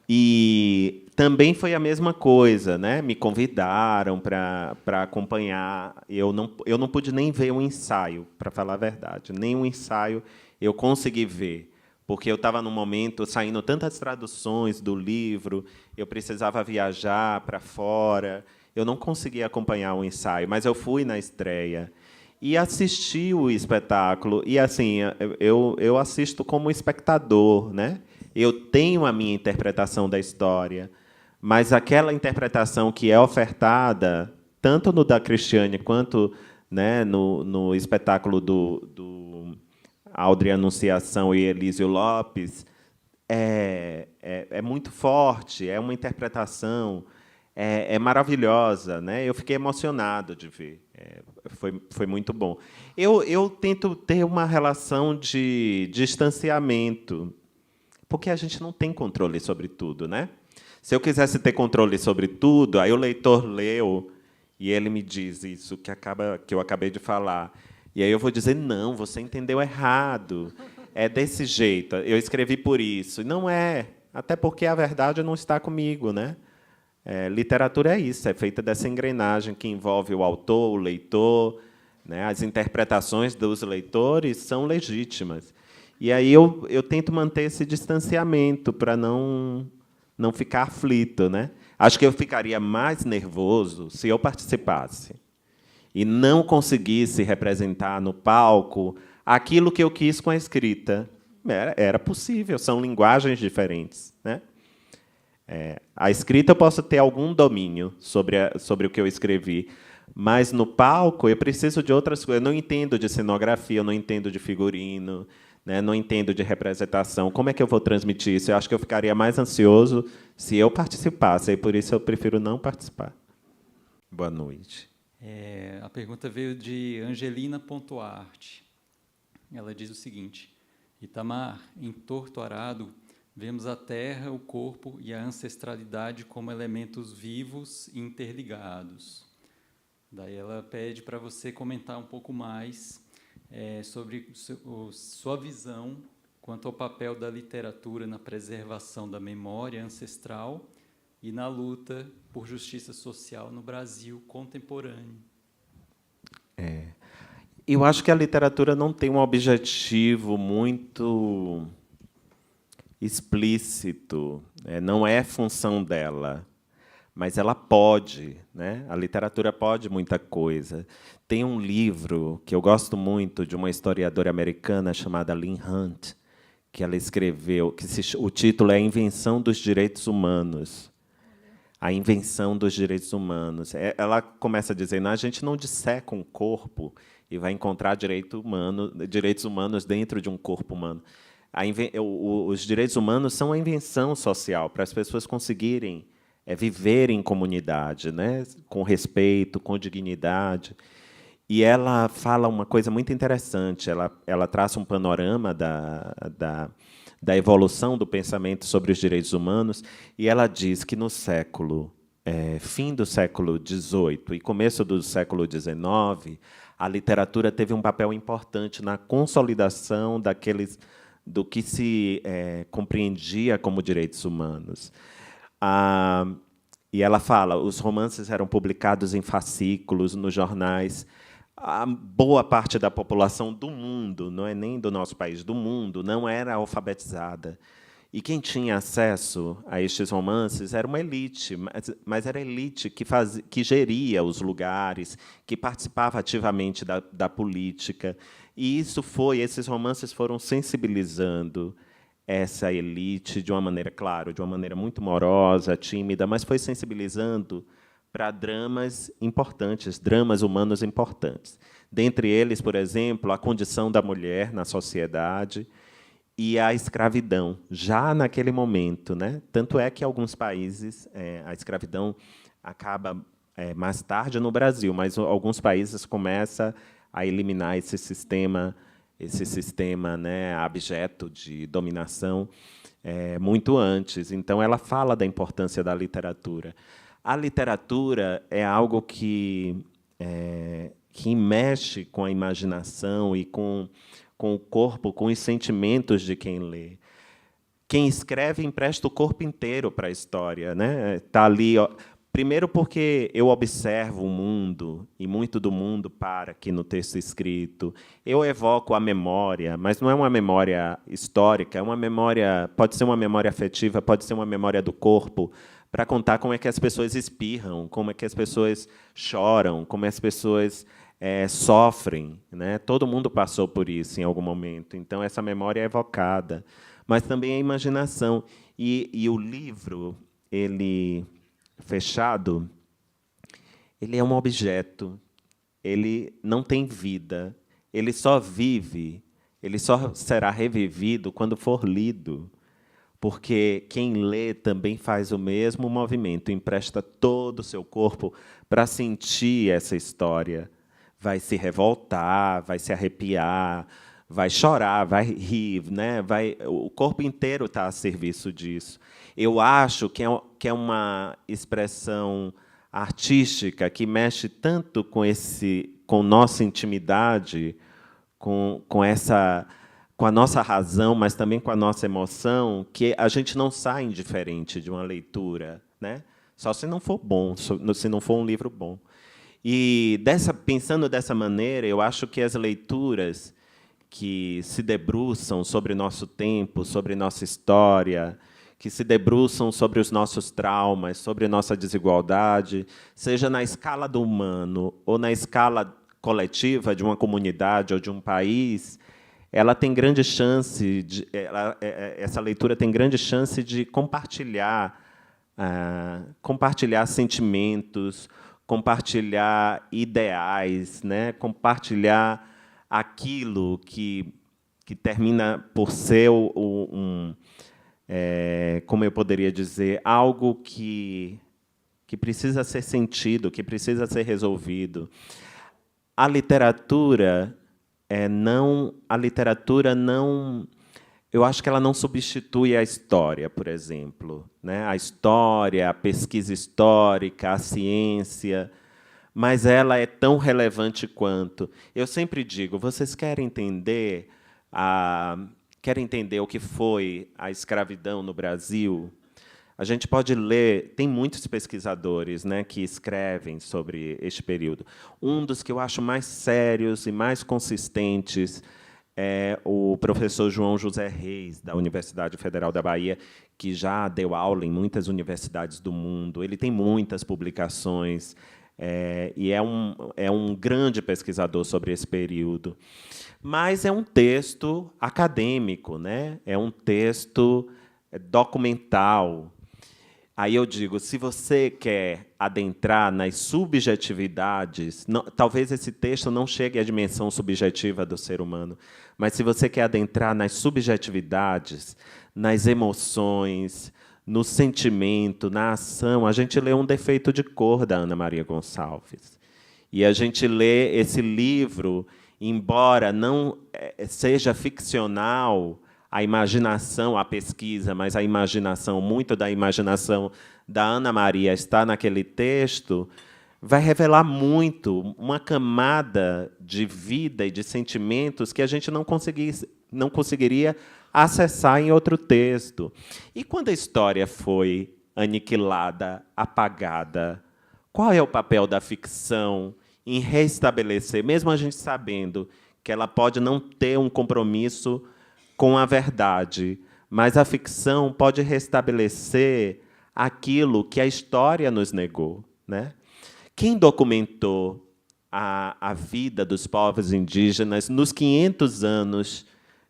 E também foi a mesma coisa, né? Me convidaram para acompanhar. Eu não pude nem ver um ensaio, para falar a verdade. Nem um ensaio eu consegui ver, porque eu estava num momento saindo tantas traduções do livro, eu precisava viajar para fora, eu não conseguia acompanhar o ensaio, mas eu fui na estreia e assisti o espetáculo. E assim, eu assisto como espectador, né? Eu tenho a minha interpretação da história, mas aquela interpretação que é ofertada, tanto no da Cristiane quanto, né, no espetáculo do Audrey Anunciação e Elísio Lopes, é muito forte, é uma interpretação, é maravilhosa, né? Eu fiquei emocionado de ver, foi muito bom. Eu tento ter uma relação de distanciamento, porque a gente não tem controle sobre tudo, né? Se eu quisesse ter controle sobre tudo, aí o leitor leu e ele me diz isso que eu acabei de falar. E aí eu vou dizer, não, você entendeu errado. É desse jeito, eu escrevi por isso. E não é, até porque a verdade não está comigo, né? Literatura é isso, é feita dessa engrenagem que envolve o autor, o leitor, né? As interpretações dos leitores são legítimas. E aí eu tento manter esse distanciamento para não ficar aflito, né? Acho que eu ficaria mais nervoso se eu participasse e não conseguisse representar no palco aquilo que eu quis com a escrita. Era possível, são linguagens diferentes, né? A escrita eu posso ter algum domínio sobre o que eu escrevi, mas no palco eu preciso de outras coisas. Eu não entendo de cenografia, eu não entendo de figurino, né? Não entendo de representação. Como é que eu vou transmitir isso? Eu acho que eu ficaria mais ansioso se eu participasse, e por isso eu prefiro não participar. Boa noite. A pergunta veio de Angelina.arte. Ela diz o seguinte: Itamar, em Torto Arado, vemos a terra, o corpo e a ancestralidade como elementos vivos e interligados. Daí ela pede para você comentar um pouco mais sobre sua visão quanto ao papel da literatura na preservação da memória ancestral e na luta por justiça social no Brasil contemporâneo. Eu acho que a literatura não tem um objetivo muito explícito, não é função dela, mas ela pode, né? A literatura pode muita coisa. Tem um livro que eu gosto muito de uma historiadora americana chamada Lynn Hunt, que ela escreveu, o título é A Invenção dos Direitos Humanos. A invenção dos direitos humanos. Ela começa dizendo: a gente não disseca um corpo e vai encontrar direitos humanos dentro de um corpo humano. Os direitos humanos são a invenção social para as pessoas conseguirem viver em comunidade, né? Com respeito, com dignidade. E ela fala uma coisa muito interessante. Ela traça um panorama da evolução do pensamento sobre os direitos humanos, e ela diz que no fim do século XVIII e começo do século XIX, a literatura teve um papel importante na consolidação do que se compreendia como direitos humanos. E ela fala, os romances eram publicados em fascículos, nos jornais. A boa parte da população do mundo, não é nem do nosso país, do mundo, não era alfabetizada. E quem tinha acesso a estes romances era uma elite, mas era a elite que geria os lugares, que participava ativamente da política. E esses romances foram sensibilizando essa elite de uma maneira, claro, de uma maneira muito morosa, tímida, mas foi sensibilizando para dramas importantes, dramas humanos importantes. Dentre eles, por exemplo, a condição da mulher na sociedade e a escravidão, já naquele momento, né? Tanto é que, em alguns países, a escravidão acaba mais tarde no Brasil, mas alguns países começam a eliminar esse sistema, né, abjeto de dominação muito antes. Então, ela fala da importância da literatura. A literatura é algo que mexe com a imaginação e com o corpo, com os sentimentos de quem lê. Quem escreve empresta o corpo inteiro para a história, né? Tá ali, ó. Primeiro porque eu observo o mundo, e muito do mundo para aqui no texto escrito. Eu evoco a memória, mas não é uma memória histórica, é uma memória, pode ser uma memória afetiva, pode ser uma memória do corpo, para contar como é que as pessoas espirram, como é que as pessoas choram, como as pessoas sofrem, né? Todo mundo passou por isso em algum momento. Então, essa memória é evocada. Mas também a imaginação. E o livro, ele fechado, ele é um objeto. Ele não tem vida. Ele só vive, ele só será revivido quando for lido. Porque quem lê também faz o mesmo movimento, empresta todo o seu corpo para sentir essa história. Vai se revoltar, vai se arrepiar, vai chorar, vai rir, né? O corpo inteiro está a serviço disso. Eu acho que é uma expressão artística que mexe tanto com nossa intimidade, com a nossa razão, mas também com a nossa emoção, que a gente não sai indiferente de uma leitura, né? Só se não for bom, se não for um livro bom. E pensando dessa maneira, eu acho que as leituras que se debruçam sobre nosso tempo, sobre nossa história, que se debruçam sobre os nossos traumas, sobre nossa desigualdade, seja na escala do humano ou na escala coletiva de uma comunidade ou de um país, ela tem grande chance essa leitura tem grande chance de compartilhar sentimentos, compartilhar ideais, né? Compartilhar aquilo que termina por ser como eu poderia dizer, algo que precisa ser sentido, que precisa ser resolvido. A literatura não, eu acho que ela não substitui a história, por exemplo, né? A história, a pesquisa histórica, a ciência, mas ela é tão relevante quanto. Eu sempre digo, vocês querem entender o que foi a escravidão no Brasil? A gente pode ler, tem muitos pesquisadores, né, que escrevem sobre este período. Um dos que eu acho mais sérios e mais consistentes é o professor João José Reis, da Universidade Federal da Bahia, que já deu aula em muitas universidades do mundo. Ele tem muitas publicações e é um grande pesquisador sobre esse período. Mas é um texto acadêmico, né? É um texto documental. Aí eu digo, se você quer adentrar nas subjetividades, talvez esse texto não chegue à dimensão subjetiva do ser humano, mas se você quer adentrar nas subjetividades, nas emoções, no sentimento, na ação, a gente lê Um Defeito de Cor, da Ana Maria Gonçalves. E a gente lê esse livro, embora não seja ficcional, a imaginação, a pesquisa, mas a imaginação, muito da imaginação da Ana Maria está naquele texto, vai revelar muito, uma camada de vida e de sentimentos que a gente não conseguiria acessar em outro texto. E quando a história foi aniquilada, apagada, qual é o papel da ficção em restabelecer, mesmo a gente sabendo que ela pode não ter um compromisso com a verdade, mas a ficção pode restabelecer aquilo que a história nos negou, né? Quem documentou a vida dos povos indígenas nos 500 anos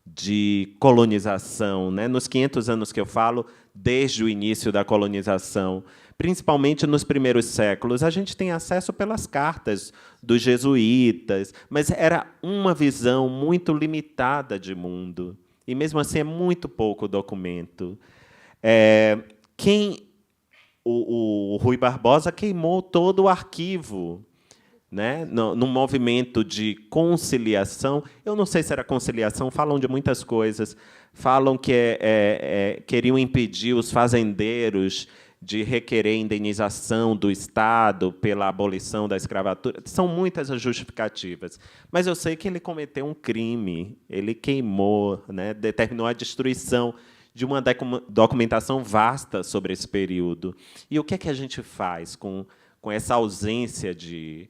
de colonização, né? Nos 500 anos que eu falo, desde o início da colonização, principalmente nos primeiros séculos, a gente tem acesso pelas cartas dos jesuítas, mas era uma visão muito limitada de mundo. E, mesmo assim, é muito pouco documento. O Rui Barbosa queimou todo o arquivo, né, num movimento de conciliação. Eu não sei se era conciliação, falam de muitas coisas. Falam que queriam impedir os fazendeiros de requerer indenização do Estado pela abolição da escravatura. São muitas as justificativas. Mas eu sei que ele cometeu um crime, ele queimou, né, determinou a destruição de uma documentação vasta sobre esse período. E o que é que a gente faz com essa ausência de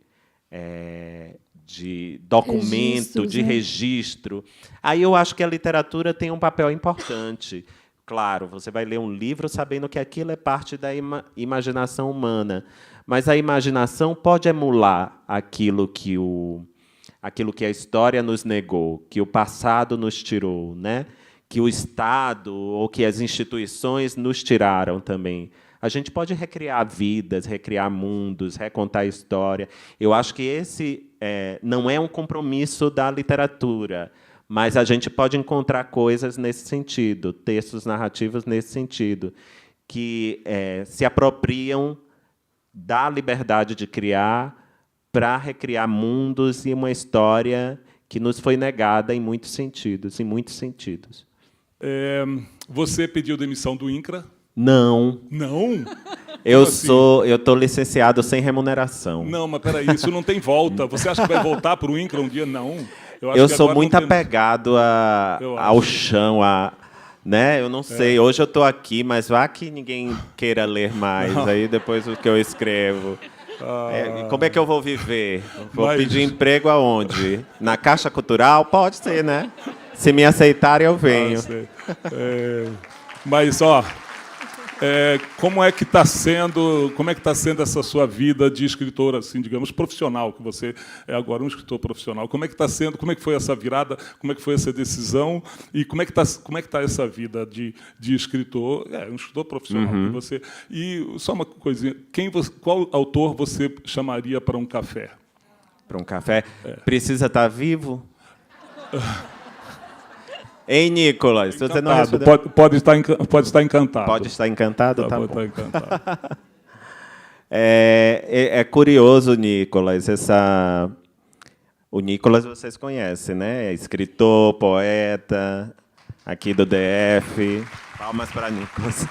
documento, de registro? Aí eu acho que a literatura tem um papel importante. Claro, você vai ler um livro sabendo que aquilo é parte da imaginação humana, mas a imaginação pode emular aquilo que a história nos negou, que o passado nos tirou, né? Que o Estado ou que as instituições nos tiraram também. A gente pode recriar vidas, recriar mundos, recontar a história. Eu acho que esse não é um compromisso da literatura, mas a gente pode encontrar coisas nesse sentido, textos narrativos nesse sentido, que se apropriam da liberdade de criar para recriar mundos e uma história que nos foi negada em muitos sentidos, Você pediu demissão do INCRA? Não. Não? Eu assim? estou licenciado sem remuneração. Não, mas peraí, isso não tem volta. Você acha que vai voltar para o INCRA um dia? Não. Eu sou muito apegado ao chão, né? Eu não sei. Hoje eu estou aqui, mas vá que ninguém queira ler mais. Não. Aí depois o que eu escrevo. Como é que eu vou viver? Vou pedir emprego aonde? Na Caixa Cultural? Pode ser, né? Se me aceitarem, eu venho. Mas, ó, como é que está sendo essa sua vida de escritor, assim, digamos, profissional, que você é agora um escritor profissional? Como é que está sendo? Como é que foi essa virada? Como é que foi essa decisão? E como é que está essa vida de escritor? Um escritor profissional. Uhum. E só uma coisinha, qual autor você chamaria para um café? Para um café? Precisa estar vivo? Hein, Nicolas? Você não pode estar encantado. Pode estar encantado? Tá pode bom. estar encantado. É curioso, Nicolas. O Nicolas vocês conhecem, né? É escritor, poeta, aqui do DF. Palmas para Nicolas.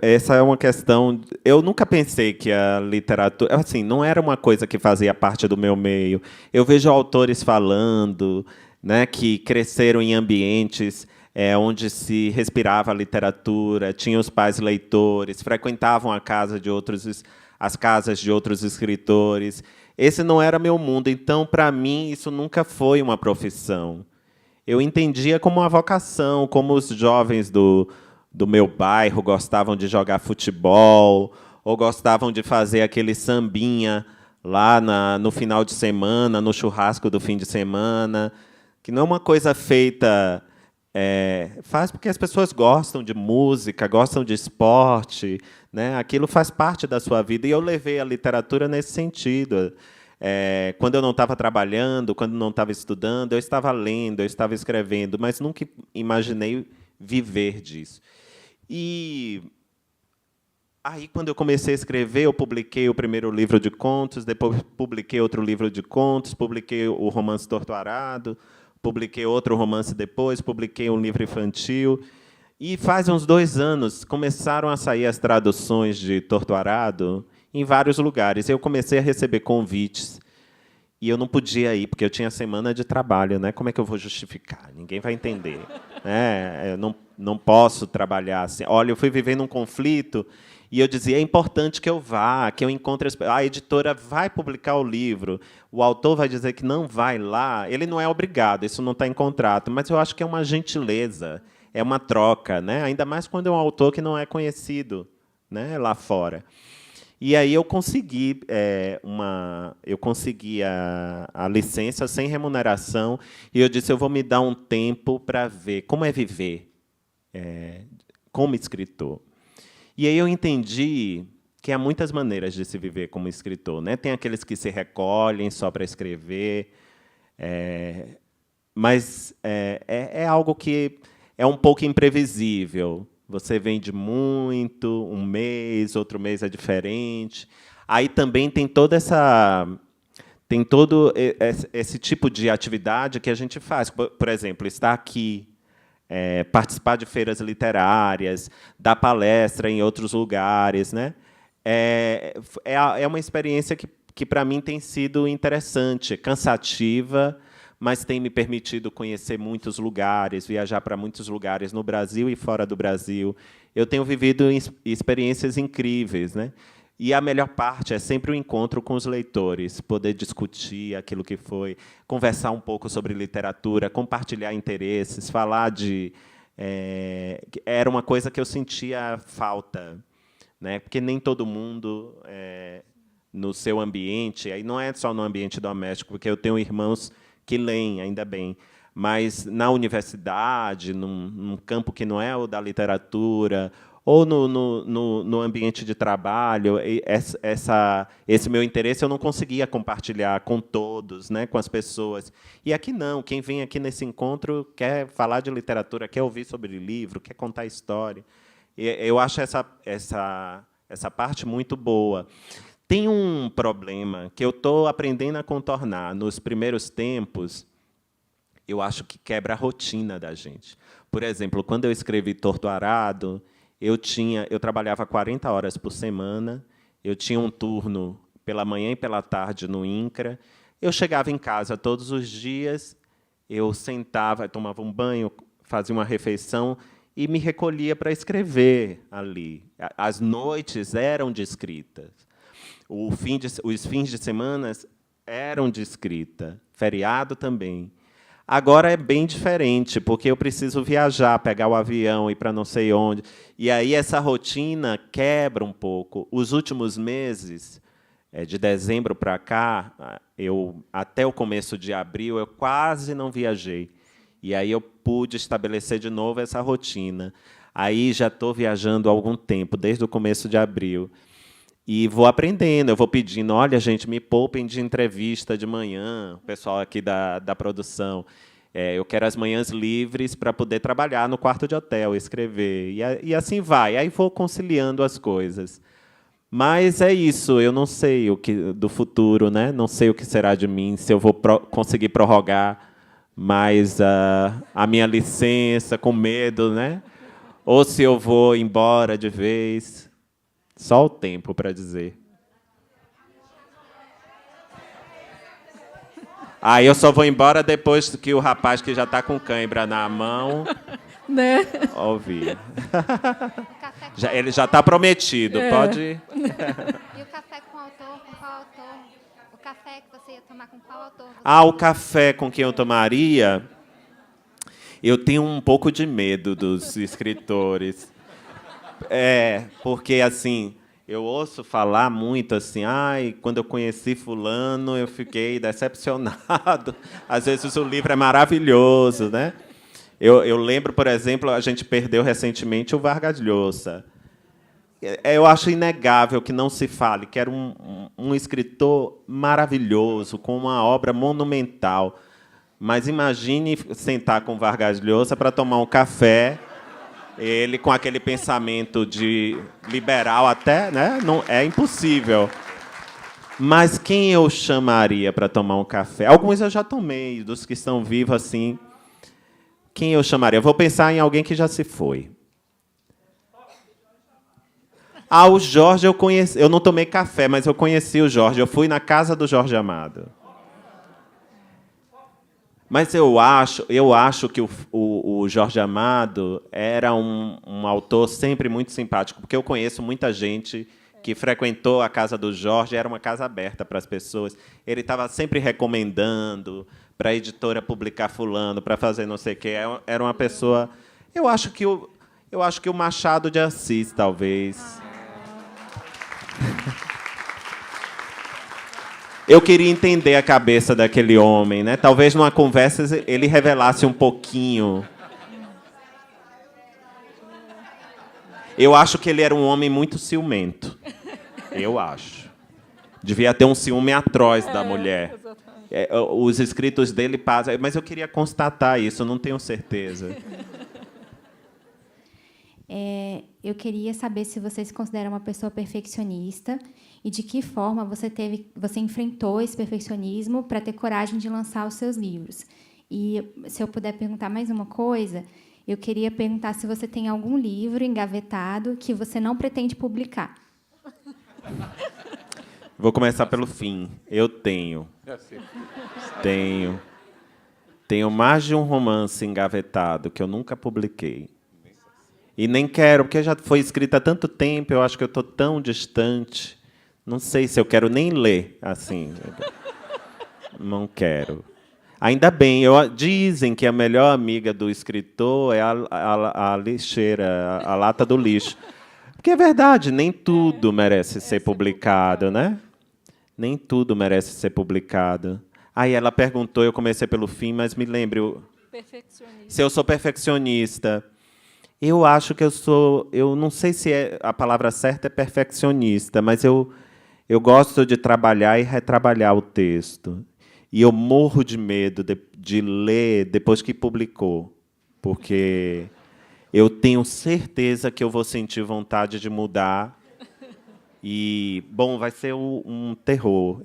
Essa é uma questão... Eu nunca pensei que a literatura... Assim, não era uma coisa que fazia parte do meu meio. Eu vejo autores falando, né, que cresceram em ambientes onde se respirava a literatura, tinham os pais leitores, frequentavam as casas de outros escritores. Esse não era meu mundo. Então, para mim, isso nunca foi uma profissão. Eu entendia como uma vocação, como os jovens do meu bairro gostavam de jogar futebol, ou gostavam de fazer aquele sambinha lá no final de semana, no churrasco do fim de semana, que não é uma coisa feita... faz porque as pessoas gostam de música, gostam de esporte, né? Aquilo faz parte da sua vida, e eu levei a literatura nesse sentido. Quando eu não estava trabalhando, quando não estava estudando, eu estava lendo, eu estava escrevendo, mas nunca imaginei viver disso. E aí, quando eu comecei a escrever, eu publiquei o primeiro livro de contos, depois publiquei outro livro de contos, publiquei o romance Torto Arado, publiquei outro romance depois, publiquei um livro infantil. E faz uns 2 anos começaram a sair as traduções de Torto Arado em vários lugares. Eu comecei a receber convites. E eu não podia ir, porque eu tinha semana de trabalho, né? Como é que eu vou justificar? Ninguém vai entender. Eu não posso trabalhar assim. Olha, eu fui vivendo um conflito e eu dizia, é importante que eu vá, que eu encontre... A editora vai publicar o livro, o autor vai dizer que não vai lá. Ele não é obrigado, isso não está em contrato, mas eu acho que é uma gentileza, é uma troca, né? Ainda mais quando é um autor que não é conhecido, né, lá fora. E aí eu consegui a licença sem remuneração, e eu disse, eu vou me dar um tempo para ver como é viver como escritor. E aí eu entendi que há muitas maneiras de se viver como escritor, né? Tem aqueles que se recolhem só para escrever, mas é algo que é um pouco imprevisível. Você vende muito, um mês, outro mês é diferente. Aí também tem todo esse tipo de atividade que a gente faz. Por exemplo, estar aqui, participar de feiras literárias, dar palestra em outros lugares, né? É uma experiência que para mim tem sido interessante, cansativa, mas tem me permitido conhecer muitos lugares, viajar para muitos lugares no Brasil e fora do Brasil. Eu tenho vivido experiências incríveis, né? E a melhor parte é sempre o encontro com os leitores, poder discutir aquilo que foi, conversar um pouco sobre literatura, compartilhar interesses, falar de... era uma coisa que eu sentia falta, né? Porque nem todo mundo, no seu ambiente, aí não é só no ambiente doméstico, porque eu tenho irmãos que leem, ainda bem, mas na universidade, num campo que não é o da literatura, ou no ambiente de trabalho, esse meu interesse eu não conseguia compartilhar com todos, né, com as pessoas. E aqui não, quem vem aqui nesse encontro quer falar de literatura, quer ouvir sobre livro, quer contar história. E eu acho essa parte muito boa. Tem um problema que eu estou aprendendo a contornar. Nos primeiros tempos, eu acho que quebra a rotina da gente. Por exemplo, quando eu escrevi Torto Arado, eu trabalhava 40 horas por semana, eu tinha um turno pela manhã e pela tarde no INCRA, eu chegava em casa todos os dias, eu sentava, tomava um banho, fazia uma refeição e me recolhia para escrever ali. As noites eram de escrita. Os fins de semana eram de escrita, feriado também. Agora é bem diferente, porque eu preciso viajar, pegar o avião, ir para não sei onde. E aí essa rotina quebra um pouco. Os últimos meses, de dezembro para cá, até o começo de abril, eu quase não viajei. E aí eu pude estabelecer de novo essa rotina. Aí já estou viajando há algum tempo, desde o começo de abril. E vou aprendendo, eu vou pedindo, olha, gente, me poupem de entrevista de manhã, o pessoal aqui da produção. Eu quero as manhãs livres para poder trabalhar no quarto de hotel, escrever. E assim vai, aí vou conciliando as coisas. Mas é isso, eu não sei do futuro, né? Não sei o que será de mim, se eu vou conseguir prorrogar mais a minha licença com medo, né? Ou se eu vou embora de vez. Só o tempo para dizer. Aí eu só vou embora depois que o rapaz que já está com cãibra na mão... Né? Ouvir. Ele já está prometido, pode ir. E o café com qual autor? O café que você ia tomar com qual autor? O café com quem eu tomaria... Eu tenho um pouco de medo dos escritores. Porque, assim, eu ouço falar muito assim, quando eu conheci fulano, eu fiquei decepcionado. Às vezes o livro é maravilhoso, né? Eu lembro, por exemplo, a gente perdeu recentemente o Vargas Llosa. Eu acho inegável que não se fale que era um escritor maravilhoso, com uma obra monumental. Mas imagine sentar com Vargas Llosa para tomar um café, ele com aquele pensamento de liberal até, né? Não, é impossível. Mas quem eu chamaria para tomar um café? Alguns eu já tomei, dos que estão vivos assim. Quem eu chamaria? Eu vou pensar em alguém que já se foi. O Jorge eu conheci. Eu não tomei café, mas eu conheci o Jorge. Eu fui na casa do Jorge Amado. Mas eu acho que o Jorge Amado era um autor sempre muito simpático, porque eu conheço muita gente que frequentou a casa do Jorge, era uma casa aberta para as pessoas. Ele estava sempre recomendando para a editora publicar fulano, para fazer não sei o quê. Era uma pessoa... Eu acho que o Machado de Assis, talvez. Eu queria entender a cabeça daquele homem, né? Talvez numa conversa ele revelasse um pouquinho. Eu acho que ele era um homem muito ciumento. Eu acho. Devia ter um ciúme atroz da mulher. Os escritos dele passam... Mas eu queria constatar isso, eu não tenho certeza. Eu queria saber se você se considera uma pessoa perfeccionista e de que forma você enfrentou esse perfeccionismo para ter coragem de lançar os seus livros. E, se eu puder perguntar mais uma coisa, eu queria perguntar se você tem algum livro engavetado que você não pretende publicar. Vou começar pelo fim. Eu tenho. Tenho mais de um romance engavetado que eu nunca publiquei. E nem quero, porque já foi escrita há tanto tempo, eu acho que eu estou tão distante. Não sei se eu quero nem ler, assim. Não quero. Ainda bem, dizem que a melhor amiga do escritor é a lixeira, a lata do lixo. Porque é verdade, nem tudo merece ser publicado, né? Nem tudo merece ser publicado. Aí ela perguntou, eu comecei pelo fim, mas me lembre se eu sou perfeccionista. Eu acho que eu sou... Eu não sei se a palavra certa é perfeccionista, mas eu gosto de trabalhar e retrabalhar o texto. E eu morro de medo de ler depois que publicou, porque eu tenho certeza que eu vou sentir vontade de mudar E, bom, vai ser um terror.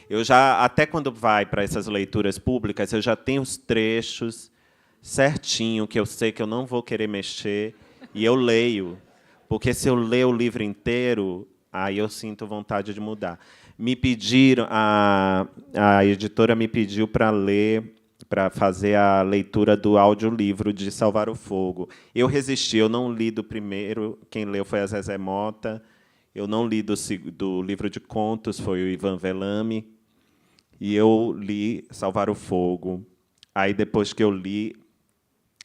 Eu já, até quando vai para essas leituras públicas, eu já tenho os trechos certinho, que eu sei que eu não vou querer mexer, e eu leio. Porque se eu ler o livro inteiro, aí eu sinto vontade de mudar. Me pediram, a editora me pediu para ler, para fazer a leitura do audiolivro de Salvar o Fogo. Eu resisti, eu não li do primeiro, quem leu foi a Zezé Mota. Eu não li do livro de contos, foi o Ivan Velame, e eu li Salvar o Fogo. Aí, depois que eu li,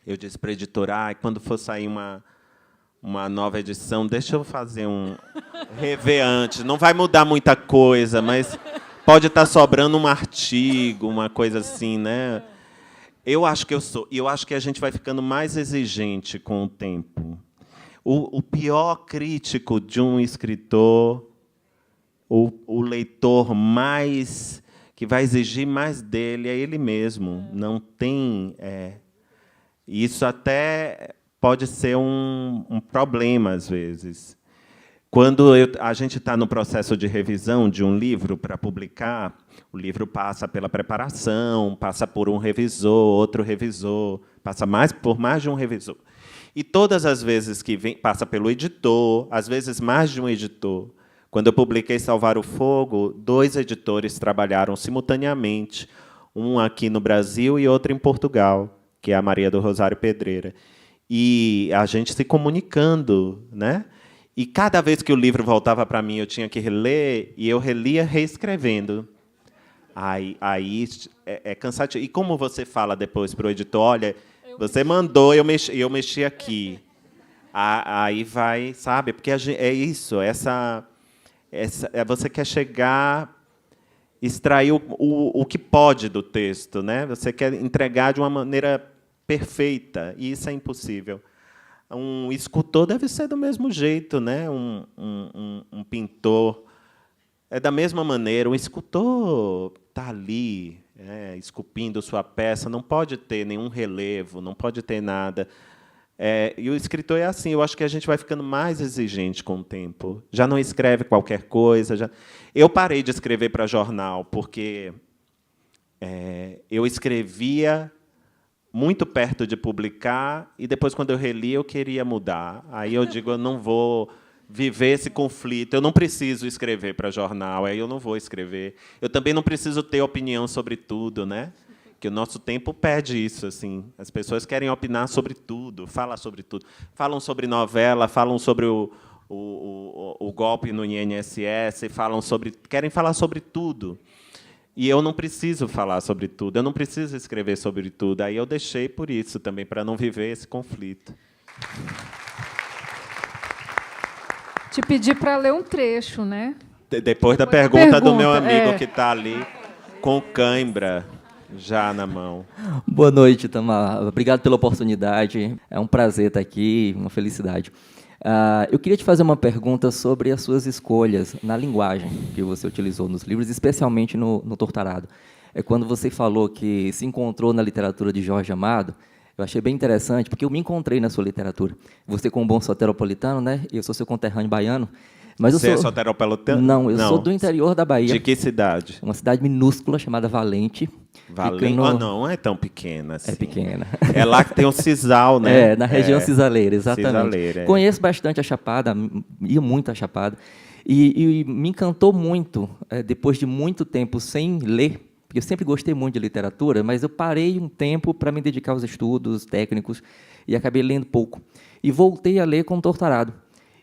eu disse para a editora, quando for sair uma nova edição, deixa eu fazer rever antes. Não vai mudar muita coisa, mas pode estar sobrando um artigo, uma coisa assim, né? Eu acho que a gente vai ficando mais exigente com o tempo. O pior crítico de um escritor, o leitor mais que vai exigir mais dele é ele mesmo. Não tem. Isso até pode ser um problema às vezes. Quando a gente está no processo de revisão de um livro para publicar, o livro passa pela preparação, passa por um revisor, outro revisor, passa por mais de um revisor. E todas as vezes que passa pelo editor, às vezes mais de um editor. Quando eu publiquei Salvar o Fogo, 2 editores trabalharam simultaneamente, um aqui no Brasil e outro em Portugal, que é a Maria do Rosário Pedreira. E a gente se comunicando, né? E cada vez que o livro voltava para mim, eu tinha que reler, e eu relia reescrevendo. Aí é cansativo. E como você fala depois para o editor, olha, você mandou, eu mexi aqui. Aí vai, sabe? Porque é isso, você quer chegar, extrair o que pode do texto, né? Você quer entregar de uma maneira perfeita, e isso é impossível. Um escultor deve ser do mesmo jeito, né? Um pintor é da mesma maneira. Um escultor está ali, esculpindo sua peça, não pode ter nenhum relevo, não pode ter nada. E o escritor é assim. Eu acho que a gente vai ficando mais exigente com o tempo. Já não escreve qualquer coisa. Eu parei de escrever para jornal, porque eu escrevia muito perto de publicar, e depois, quando eu reli, eu queria mudar. Aí eu digo, eu não vou viver esse conflito, eu não preciso escrever para jornal, aí eu não vou escrever. Eu também não preciso ter opinião sobre tudo, né? Que o nosso tempo pede isso, assim. As pessoas querem opinar sobre tudo, falar sobre tudo. Falam sobre novela, falam sobre o golpe no INSS, querem falar sobre tudo. E eu não preciso falar sobre tudo, eu não preciso escrever sobre tudo. Aí eu deixei por isso também, para não viver esse conflito. Te pedi para ler um trecho, né? Depois da pergunta do meu amigo que está ali com cãibra já na mão. Boa noite, Tamar. Obrigado pela oportunidade. É um prazer estar aqui, uma felicidade. Eu queria te fazer uma pergunta sobre as suas escolhas na linguagem que você utilizou nos livros, especialmente no Torturado. É quando você falou que se encontrou na literatura de Jorge Amado. Eu achei bem interessante, porque eu me encontrei na sua literatura. Você, como bom soteropolitano, né? Eu sou seu conterrâneo baiano. Mas você é soteropolitano? Não, eu sou do interior da Bahia. De que cidade? Uma cidade minúscula chamada Valente. Valente? Não é tão pequena assim. É pequena. É lá que tem o sisal, né? Na região cisaleira, exatamente. Cisaleira, Conheço bastante a Chapada, ia muito à Chapada. E me encantou muito, depois de muito tempo sem ler, porque eu sempre gostei muito de literatura, mas eu parei um tempo para me dedicar aos estudos técnicos e acabei lendo pouco. E voltei a ler com o Torturado.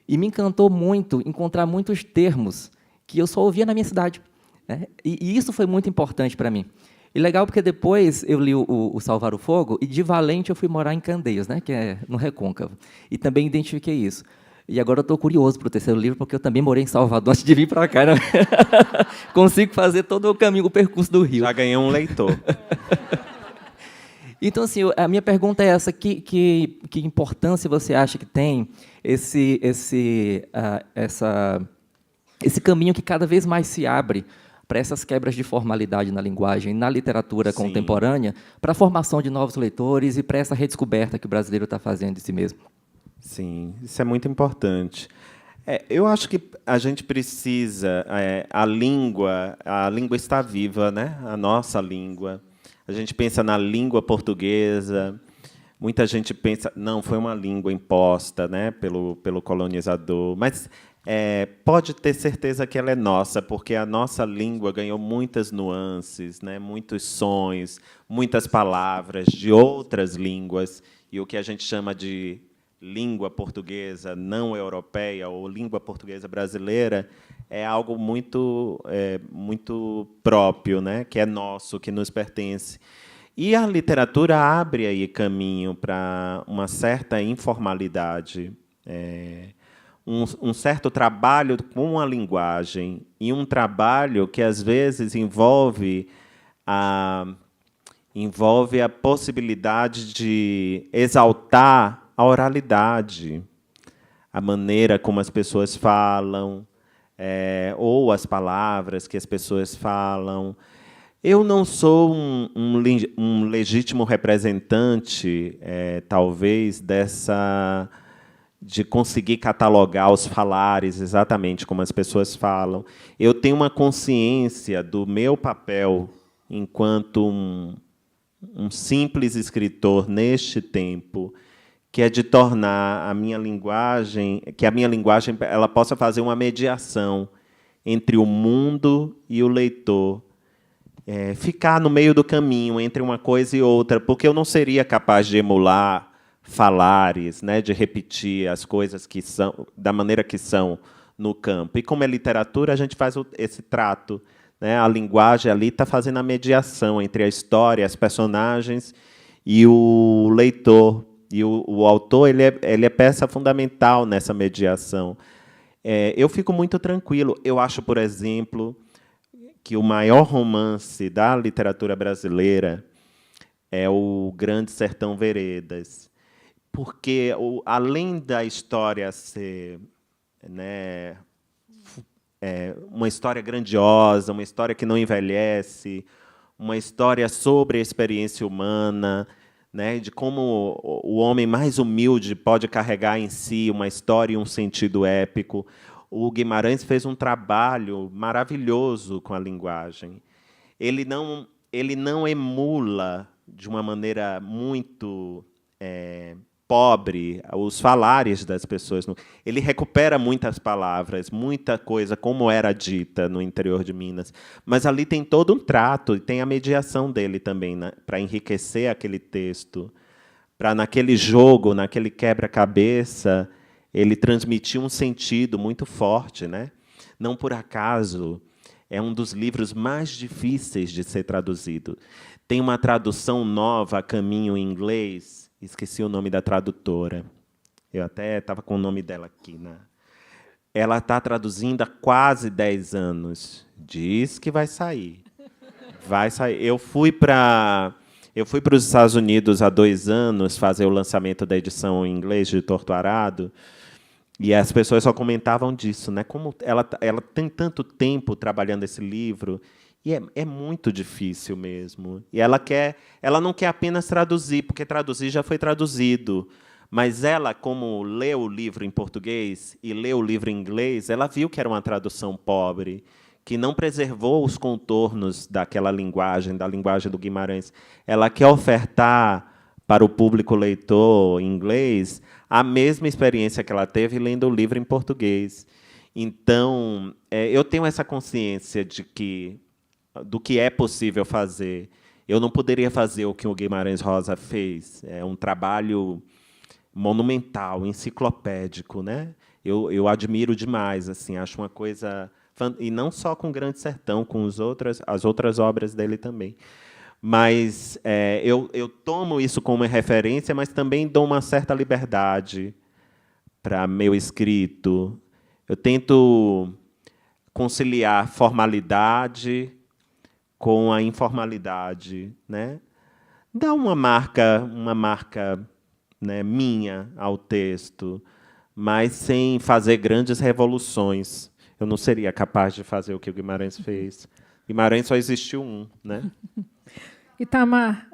E me encantou muito encontrar muitos termos que eu só ouvia na minha cidade, né? E isso foi muito importante para mim. E legal porque depois eu li o Salvar o Fogo, e de Valente eu fui morar em Candeias, né, que é no Recôncavo. E também identifiquei isso. E agora eu estou curioso para o terceiro livro, porque eu também morei em Salvador antes de vir para cá, né? Consigo fazer todo o caminho, o percurso do Rio. Já ganhei um leitor. Então, assim, a minha pergunta é essa: que importância você acha que tem esse caminho que cada vez mais se abre para essas quebras de formalidade na linguagem, na literatura contemporânea, para a formação de novos leitores e para essa redescoberta que o brasileiro está fazendo de si mesmo? Sim, isso é muito importante. Eu acho que a gente precisa... a língua está viva, né? A nossa língua. A gente pensa na língua portuguesa. Muita gente pensa... Não, foi uma língua imposta, né, pelo colonizador. Mas pode ter certeza que ela é nossa, porque a nossa língua ganhou muitas nuances, né, muitos sons, muitas palavras de outras línguas. E o que a gente chama de língua portuguesa não europeia ou língua portuguesa brasileira é algo muito próprio, né, que é nosso, que nos pertence. E a literatura abre aí caminho para uma certa informalidade, um certo trabalho com a linguagem e um trabalho que às vezes envolve a possibilidade de exaltar a oralidade, a maneira como as pessoas falam, ou as palavras que as pessoas falam. Eu não sou um legítimo representante, talvez, de conseguir catalogar os falares exatamente como as pessoas falam. Eu tenho uma consciência do meu papel enquanto um simples escritor neste tempo, que é de tornar a minha linguagem, ela possa fazer uma mediação entre o mundo e o leitor, ficar no meio do caminho entre uma coisa e outra, porque eu não seria capaz de emular falares, né, de repetir as coisas que são da maneira que são no campo. E como é literatura, a gente faz esse trato, né? A linguagem ali está fazendo a mediação entre a história, as personagens e o leitor. E o autor ele é peça fundamental nessa mediação. Eu fico muito tranquilo. Eu acho, por exemplo, que o maior romance da literatura brasileira é o Grande Sertão Veredas, porque, além da história ser, né, uma história grandiosa, uma história que não envelhece, uma história sobre a experiência humana, né, de como o homem mais humilde pode carregar em si uma história e um sentido épico. O Guimarães fez um trabalho maravilhoso com a linguagem. Ele não emula, de uma maneira muito pobre, os falares das pessoas. Ele recupera muitas palavras, muita coisa, como era dita no interior de Minas. Mas ali tem todo um trato, e tem a mediação dele também, né, para enriquecer aquele texto, para, naquele jogo, naquele quebra-cabeça, ele transmitir um sentido muito forte, né? Não por acaso, é um dos livros mais difíceis de ser traduzido. Tem uma tradução nova a caminho em inglês, esqueci o nome da tradutora. Eu até estava com o nome dela aqui. Ela está traduzindo há quase 10 anos. Diz que vai sair. Vai sair. Eu fui para os Estados Unidos há 2 anos fazer o lançamento da edição em inglês de Torto Arado, e as pessoas só comentavam disso, né? Como ela tem tanto tempo trabalhando esse livro, e é muito difícil mesmo. E ela não quer apenas traduzir, porque traduzir já foi traduzido. Mas ela, como leu o livro em português e leu o livro em inglês, ela viu que era uma tradução pobre, que não preservou os contornos daquela linguagem, da linguagem do Guimarães. Ela quer ofertar para o público leitor em inglês a mesma experiência que ela teve lendo o livro em português. Então, eu tenho essa consciência do que é possível fazer. Eu não poderia fazer o que o Guimarães Rosa fez. É um trabalho monumental, enciclopédico, né? Eu admiro demais, assim, acho uma coisa... E não só com o Grande Sertão, com as outras obras dele também. Mas eu tomo isso como referência, mas também dou uma certa liberdade para meu escrito. Eu tento conciliar formalidade com a informalidade, né? Dar uma marca, né, minha ao texto, mas sem fazer grandes revoluções. Eu não seria capaz de fazer o que o Guimarães fez. Guimarães só existiu um, né? Itamar,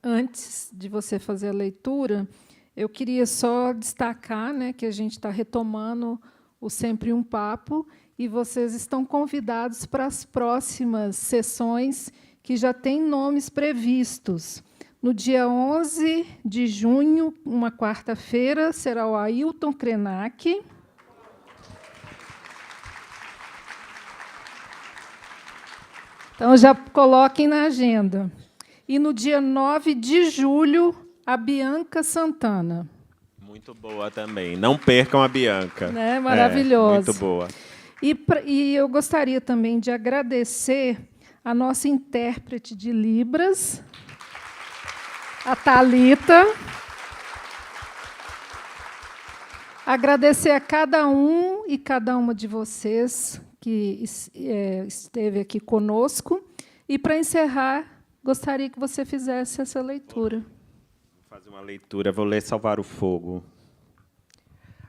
antes de você fazer a leitura, eu queria só destacar, né, que a gente está retomando o Sempre um Papo, e vocês estão convidados para as próximas sessões, que já têm nomes previstos. No dia 11 de junho, uma quarta-feira, será o Ailton Krenak. Então, já coloquem na agenda. E no dia 9 de julho, a Bianca Santana. Muito boa também. Não percam a Bianca. Né? Maravilhosa. Muito boa. E eu gostaria também de agradecer a nossa intérprete de Libras, a Thalita. Agradecer a cada um e cada uma de vocês que esteve aqui conosco. E, para encerrar, gostaria que você fizesse essa leitura. Vou fazer uma leitura, vou ler Salvar o Fogo.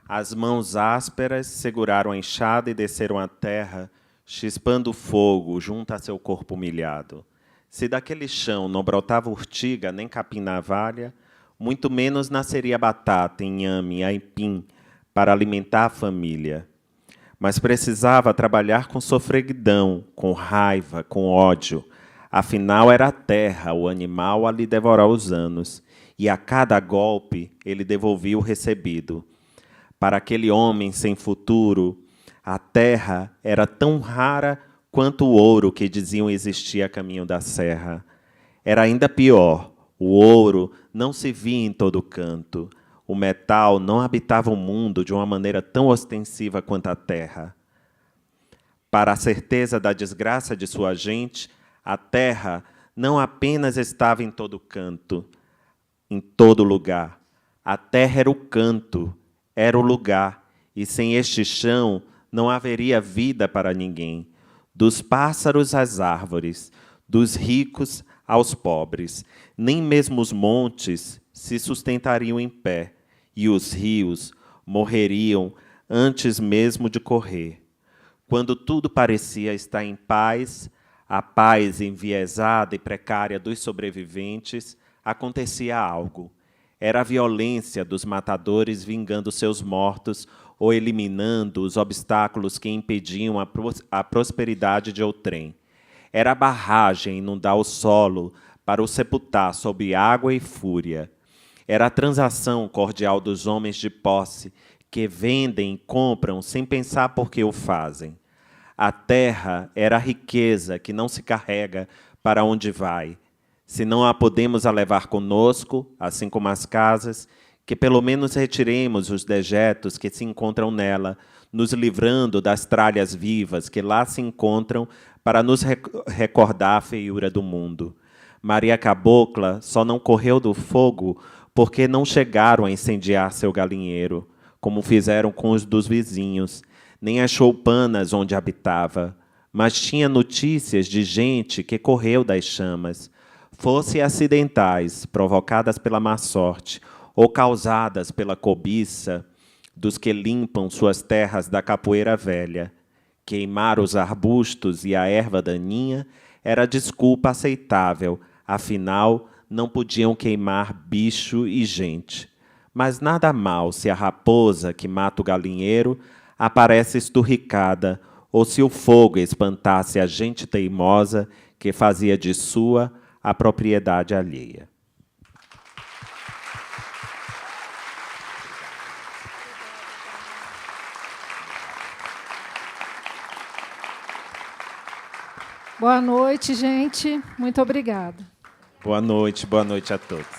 As mãos ásperas seguraram a enxada e desceram a terra, chispando fogo junto a seu corpo humilhado. Se daquele chão não brotava urtiga nem capim navalha, muito menos nasceria batata, inhame, aipim, para alimentar a família. Mas precisava trabalhar com sofreguidão, com raiva, com ódio. Afinal, era a terra, o animal, a lhe devorar os anos. E a cada golpe, ele devolvia o recebido. Para aquele homem sem futuro, a terra era tão rara quanto o ouro que diziam existir a caminho da serra. Era ainda pior, o ouro não se via em todo canto. O metal não habitava o mundo de uma maneira tão ostensiva quanto a terra. Para a certeza da desgraça de sua gente, a terra não apenas estava em todo canto, em todo lugar. A terra era o canto, era o lugar, e sem este chão não haveria vida para ninguém. Dos pássaros às árvores, dos ricos aos pobres, nem mesmo os montes se sustentariam em pé, e os rios morreriam antes mesmo de correr. Quando tudo parecia estar em paz, a paz enviesada e precária dos sobreviventes, acontecia algo. Era a violência dos matadores vingando seus mortos ou eliminando os obstáculos que impediam a prosperidade de outrem. Era a barragem inundar o solo para o sepultar sob água e fúria. Era a transação cordial dos homens de posse que vendem e compram sem pensar por que o fazem. A terra era a riqueza que não se carrega para onde vai. Se não a podemos a levar conosco, assim como as casas, que pelo menos retiremos os dejetos que se encontram nela, nos livrando das tralhas vivas que lá se encontram para nos recordar a feiura do mundo. Maria Cabocla só não correu do fogo porque não chegaram a incendiar seu galinheiro, como fizeram com os dos vizinhos, nem achou panas onde habitava, mas tinha notícias de gente que correu das chamas, fossem acidentais, provocadas pela má sorte, ou causadas pela cobiça dos que limpam suas terras da capoeira velha. Queimar os arbustos e a erva daninha era desculpa aceitável, afinal, não podiam queimar bicho e gente. Mas nada mal se a raposa que mata o galinheiro aparece esturricada, ou se o fogo espantasse a gente teimosa que fazia de sua a propriedade alheia. Boa noite, gente. Muito obrigada. Boa noite a todos.